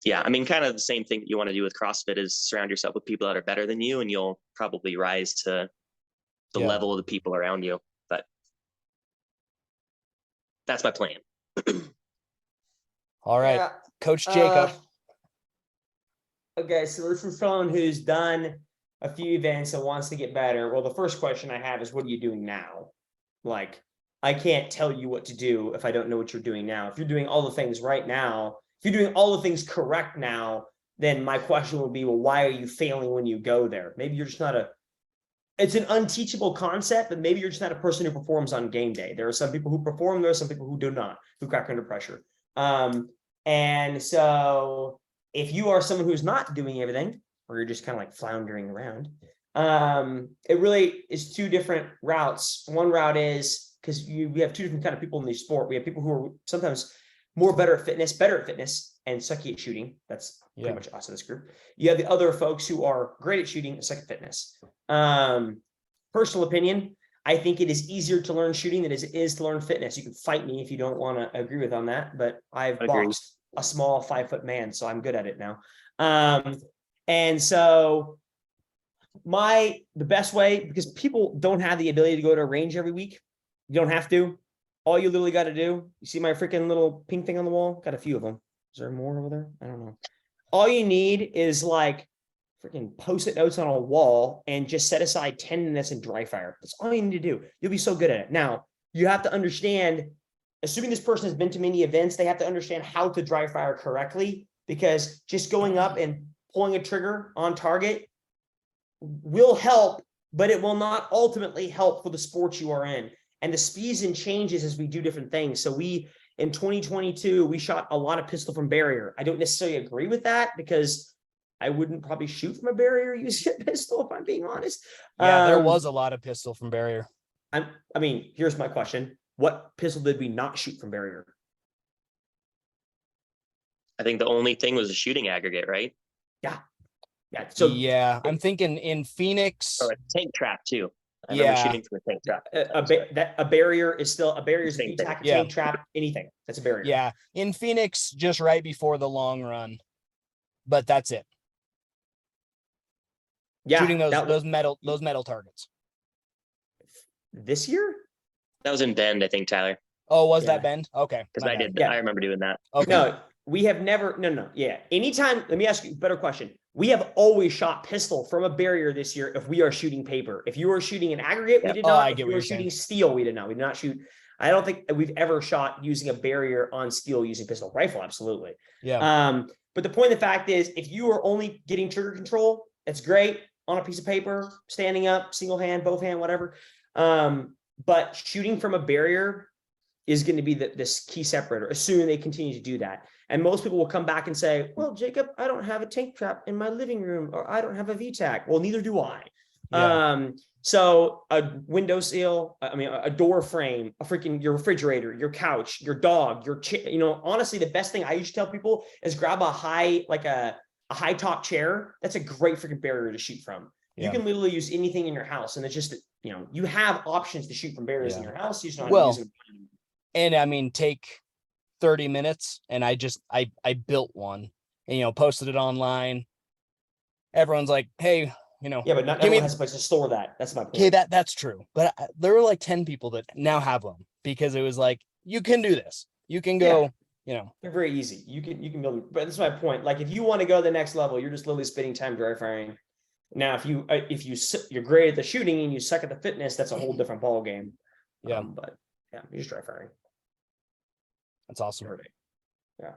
yeah, kind of the same thing that you want to do with CrossFit is surround yourself with people that are better than you, and you'll probably rise to the level of the people around you. But that's my plan. All right, Coach Jacob. Okay, so this is someone who's done a few events and wants to get better. Well, the first question I have is, what are you doing now? Like, I can't tell you what to do if I don't know what you're doing now. If you're doing all the things right now, if you're doing all the things correct now, then my question would be, well, why are you failing when you go there? Maybe you're just not it's an unteachable concept, but maybe you're just not a person who performs on game day. There are some people who perform, there are some people who do not, who crack under pressure. And so if you are someone who's not doing everything, or you're just kind of like floundering around, it really is two different routes. One route is, because we have two different kind of people in the sport. We have people who are sometimes better at fitness, and sucky at shooting. That's pretty much us in this group. You have the other folks who are great at shooting and suck at fitness. Personal opinion, I think it is easier to learn shooting than it is to learn fitness. You can fight me if you don't want to agree with on that, but I've boxed a small 5-foot man, so I'm good at it now. And so the best way, because people don't have the ability to go to a range every week. You don't have to. All you literally got to do, you see my freaking little pink thing on the wall? Got a few of them. Is there more over there? I don't know. All you need is like freaking post-it notes on a wall and just set aside 10 minutes in dry fire. That's all you need to do. You'll be so good at it. Now, you have to understand, assuming this person has been to many events, they have to understand how to dry fire correctly, because just going up and pulling a trigger on target will help, but it will not ultimately help for the sport you are in. And the speeds and changes as we do different things. So in 2022, we shot a lot of pistol from barrier. I don't necessarily agree with that, because I wouldn't probably shoot from a barrier using a pistol, if I'm being honest. Yeah, there was a lot of pistol from barrier. I mean, here's my question. What pistol did we not shoot from barrier? I think the only thing was a shooting aggregate, right? Yeah. So yeah, I'm thinking in Phoenix. Or a tank trap too. I remember shooting from a tank trap. A barrier is still a barrier. Is a Same tank trap, anything. That's a barrier. Yeah, in Phoenix, just right before the long run, but that's it. Yeah, shooting those metal targets. This year? That was in Bend, I think, Tyler. Oh, was that Bend? Okay. Because I did. I remember doing that. Okay. No, we have never. No. Yeah. Anytime. Let me ask you a better question. We have always shot pistol from a barrier this year if we are shooting paper. If you are shooting an aggregate, we did not. If you were shooting steel, we did not. We did not shoot. I don't think we've ever shot using a barrier on steel using pistol. Rifle, absolutely. Yeah. But the point of the fact is, if you are only getting trigger control, it's great on a piece of paper, standing up, single hand, both hand, whatever. But shooting from a barrier is going to be this key separator, assuming they continue to do that. And most people will come back and say, well, Jacob, I don't have a tank trap in my living room, or I don't have a VTAC. Well, neither do I. Yeah. So a windowsill, a door frame, your refrigerator, your couch, your dog, your chair, honestly, the best thing I usually tell people is grab a high top chair. That's a great freaking barrier to shoot from. Yeah. You can literally use anything in your house. And it's just, you have options to shoot from barriers in your house. You just don't have to use them. And take 30 minutes, and I built one and posted it online. Everyone's like, hey, but not everyone has a place to store that. That's my point. Okay, that's true. But there were like 10 people that now have them, because it was like, you can do this. You can go, They're very easy. You can build, but that's my point. Like, if you want to go to the next level, you're just literally spending time dry firing. Now, if you're great at the shooting and you suck at the fitness, that's a whole different ball game. Yeah. But yeah, you're just dry firing. That's awesome. Yeah.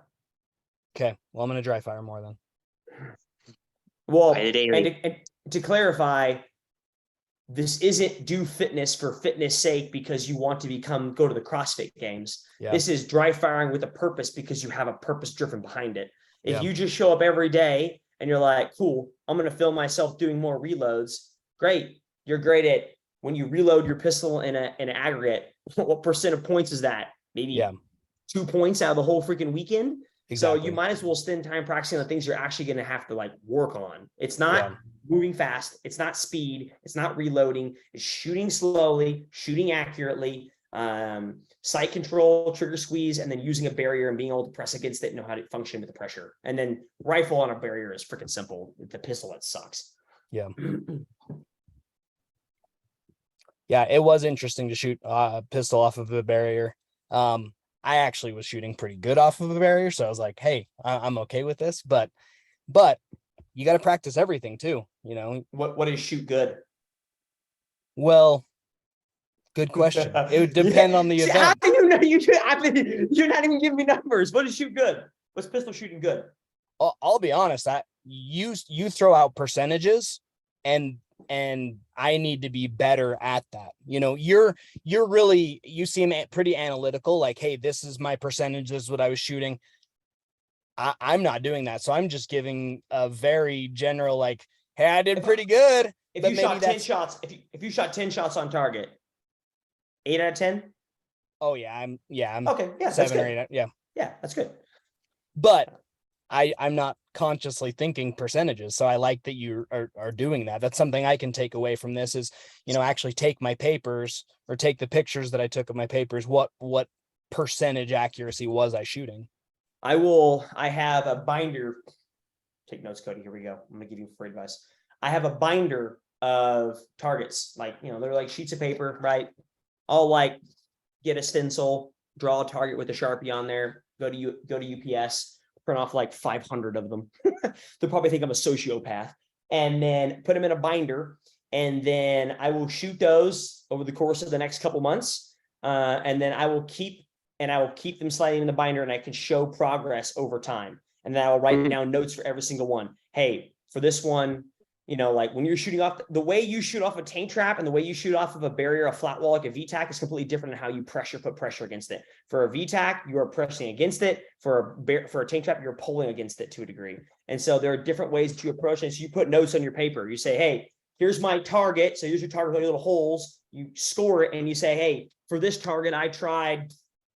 Okay. Well, I'm going to dry fire more then. Well, and to clarify, this isn't do fitness for fitness sake because you want to go to the CrossFit Games. Yeah. This is dry firing with a purpose because you have a purpose driven behind it. If you just show up every day and you're like, cool, I'm going to film myself doing more reloads. Great. You're great at when you reload your pistol in an aggregate. What percent of points is that? Maybe 2 points out of the whole freaking weekend. Exactly. So you might as well spend time practicing the things you're actually going to have to work on. It's not moving fast. It's not speed. It's not reloading. It's shooting slowly, shooting accurately, sight control, trigger squeeze, and then using a barrier and being able to press against it and know how to function with the pressure. And then rifle on a barrier is freaking simple. The pistol, it sucks. Yeah. Yeah, it was interesting to shoot a pistol off of a barrier. I actually was shooting pretty good off of a barrier, so I was like, hey, I'm okay with this. But you got to practice everything too, you know. What is shoot good? Well, good question. It would depend on the See, event. how do you know you're not even giving me numbers? What is shoot good? What's pistol shooting good? I'll be honest, you throw out percentages, and I need to be better at that. You know, you seem pretty analytical, like, hey, this is my percentage, this is what I was shooting. I'm not doing that. So I'm just giving a very general, like, hey, I did pretty good. If you shot 10 shots, if you shot 10 shots on target, 8 out of 10? Oh yeah, I'm okay. Yeah, 7 or 8. Yeah. Yeah, that's good. But I'm not consciously thinking percentages. So I like that you are doing that. That's something I can take away from this is, you know, actually take my papers or take the pictures that I took of my papers. What percentage accuracy was I shooting? I have a binder. Take notes, Cody. Here we go. I'm gonna give you free advice. I have a binder of targets. Like, you know, they're like sheets of paper, right? I'll like get a stencil, draw a target with a Sharpie on there, go to UPS, print off like 500 of them. They'll probably think I'm a sociopath, and then put them in a binder. And then I will shoot those over the course of the next couple months. And then I will keep them sliding in the binder, and I can show progress over time. And then I will write down notes for every single one. Hey, for this one, you know, like when you're shooting off, the way you shoot off a tank trap and the way you shoot off of a barrier, a flat wall like a VTAC is completely different than how you put pressure against it. For a VTAC, you are pressing against it. For a tank trap, you're pulling against it to a degree. And so there are different ways to approach it. So you put notes on your paper. You say, hey, here's my target. So here's your target with your little holes. You score it and you say, hey, for this target, I tried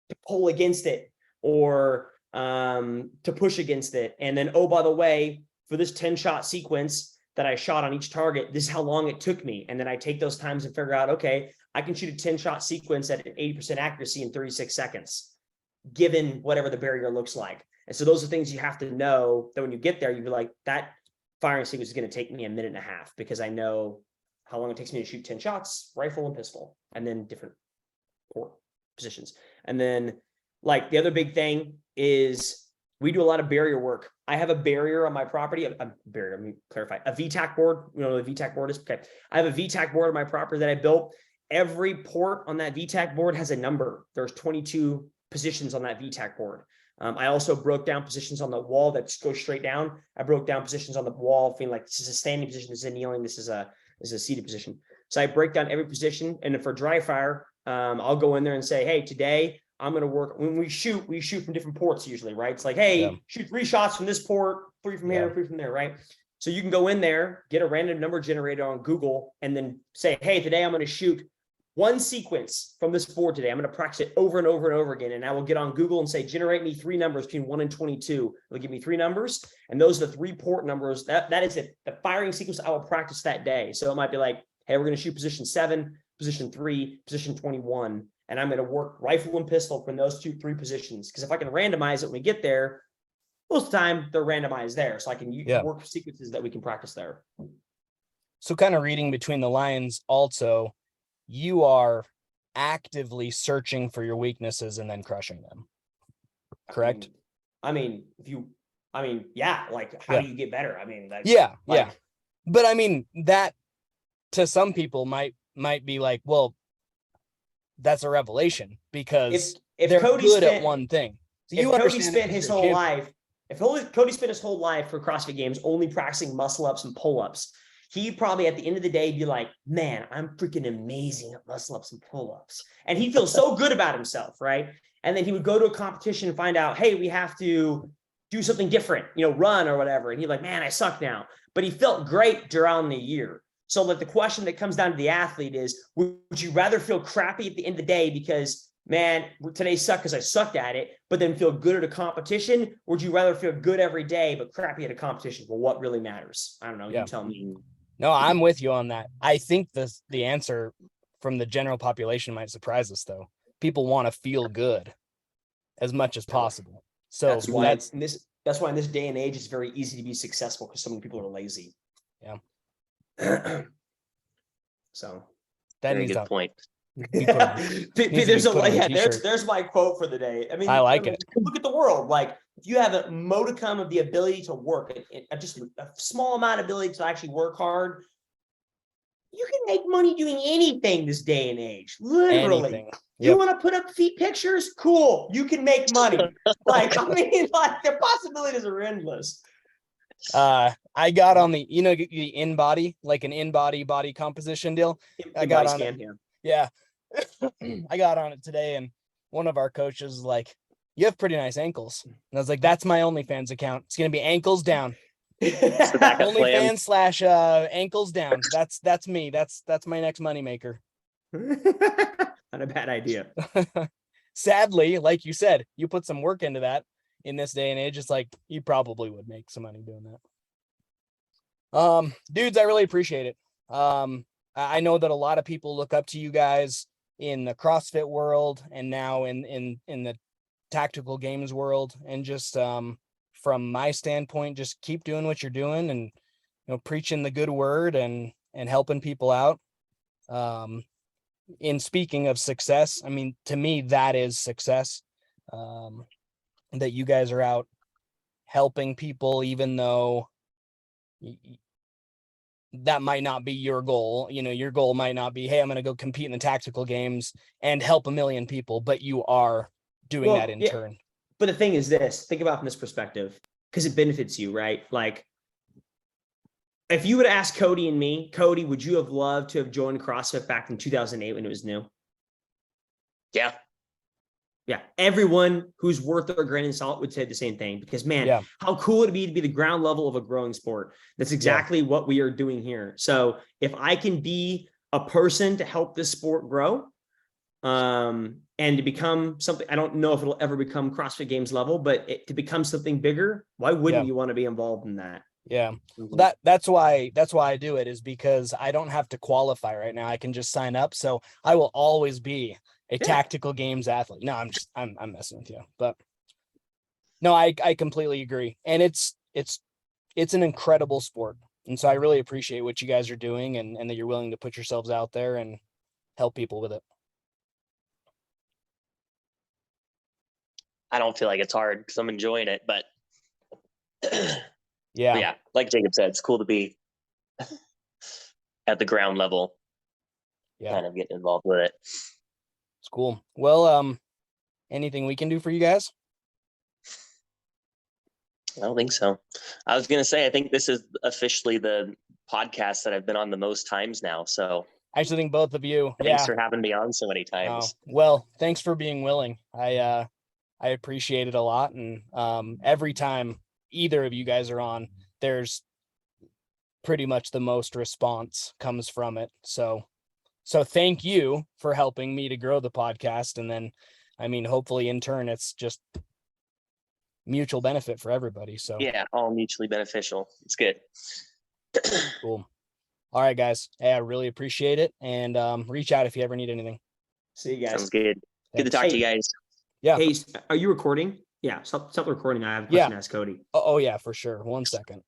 to pull against it or to push against it. And then, oh, by the way, for this 10-shot sequence that I shot on each target, this is how long it took me. And then I take those times and figure out, okay, I can shoot a 10-shot sequence at an 80% accuracy in 36 seconds, given whatever the barrier looks like. And so those are things you have to know that when you get there, you'd be like, that firing sequence is going to take me a minute and a half because I know how long it takes me to shoot 10 shots, rifle and pistol, and then different positions. And then like the other big thing is we do a lot of barrier work. I have a barrier on my property. Let me clarify. A VTAC board. You know what a VTAC board is? Okay. I have a VTAC board on my property that I built. Every port on that VTAC board has a number. There's 22 positions on that VTAC board. I also broke down positions on the wall that go straight down. I broke down positions on the wall, feeling like this is a standing position, this is a kneeling, this is a seated position. So I break down every position. And for dry fire, I'll go in there and say, hey, today I'm going to work. When we shoot from different ports usually, right? It's like, hey, shoot 3 shots from this port, 3 from here, 3 from there, right? So you can go in there, get a random number generator on Google, and then say, hey, today I'm going to shoot 1 sequence from this board today. I'm going to practice it over and over and over again. And I will get on Google and say, generate me 3 numbers between 1 and 22. It'll give me 3 numbers. And those are the 3 port numbers. That is it. The firing sequence I will practice that day. So it might be like, hey, we're going to shoot position 7, position 3, position 21. And I'm going to work rifle and pistol from those 3 positions. Because if I can randomize it when we get there, most of the time they're randomized there. So I can work sequences that we can practice there. So kind of reading between the lines also, you are actively searching for your weaknesses and then crushing them. Correct? Yeah. Like, how do you get better? But I mean, that to some people might be like, well, that's a revelation because if they're Cody good at one thing. So if Cody spent his whole life, Cody spent his whole life for CrossFit Games only practicing muscle ups and pull ups, he probably at the end of the day be like, man, I'm freaking amazing at muscle ups and pull ups. And he feels so good about himself, right? And then he would go to a competition and find out, hey, we have to do something different, run or whatever. And he's like, man, I suck now. But he felt great during the year. So like the question that comes down to the athlete is, would you rather feel crappy at the end of the day because, man, today sucked because I sucked at it, but then feel good at a competition? Or would you rather feel good every day, but crappy at a competition? Well, what really matters? I don't know. You tell me. No, I'm with you on that. I think the answer from the general population might surprise us, though. People want to feel good as much as possible. So that's why in this day and age, it's very easy to be successful because so many people are lazy. Yeah. So that is a good point. We put on- needs to be There's put on a yeah, t-shirt. there's my quote for the day. I mean, I like it. look at the world. Like, if you have a modicum of the ability to work, just a small amount of ability to actually work hard, you can make money doing anything this day and age. Literally. Anything. You Yep. want to put up feet pictures? Cool. You can make money. Like, I mean, like, the possibilities are endless. I got on the, you know, the in-body, like an in-body body composition deal. I got on it. Yeah. I got on it today, and one of our coaches was like, you have pretty nice ankles. And I was like, that's my OnlyFans account. It's going to be ankles down. It's the backup plan. OnlyFans / ankles down. That's me. That's my next moneymaker. Not a bad idea. Sadly, like you said, you put some work into that in this day and age. It's like you probably would make some money doing that. Dudes, I really appreciate it. I know that a lot of people look up to you guys in the CrossFit world and now in the tactical games world, and just from my standpoint, just keep doing what you're doing, and preaching the good word and helping people out. In speaking of success, I mean, to me, that is success. That you guys are out helping people, even though that might not be your goal. Your goal might not be, hey, I'm going to go compete in the tactical games and help a million people, but you are doing that in turn. But the thing is this, think about from this perspective, because it benefits you, right? Like, if you would ask Cody and me, Cody, would you have loved to have joined CrossFit back in 2008 when it was new? Yeah. Yeah. Everyone who's worth their grain of salt would say the same thing, because, man, how cool would it be to be the ground level of a growing sport? That's exactly what we are doing here. So if I can be a person to help this sport grow, and to become something, I don't know if it'll ever become CrossFit Games level, but to become something bigger, why wouldn't you want to be involved in that? Yeah. Well, that's why I do it, is because I don't have to qualify right now. I can just sign up. So I will always be a tactical games athlete. No, I'm messing with you, but no, I completely agree. And it's an incredible sport. And so I really appreciate what you guys are doing, and that you're willing to put yourselves out there and help people with it. I don't feel like it's hard because I'm enjoying it, but yeah, like Jacob said, it's cool to be at the ground level, kind of getting involved with it. It's cool. Well, anything we can do for you guys? I don't think so. I was going to say, I think this is officially the podcast that I've been on the most times now. So I actually think both of you. Thanks for having me on so many times. Well, thanks for being willing. I appreciate it a lot. And every time either of you guys are on, there's pretty much the most response comes from it. So thank you for helping me to grow the podcast. And then, I mean, hopefully in turn, it's just mutual benefit for everybody. So yeah, all mutually beneficial. It's good. Cool. All right, guys. Hey, I really appreciate it. And reach out if you ever need anything. See you guys. Sounds good. Good to talk to you guys. Yeah. Hey, are you recording? Yeah. Stop recording. I have a question to ask Cody. Oh yeah, for sure. 1 second.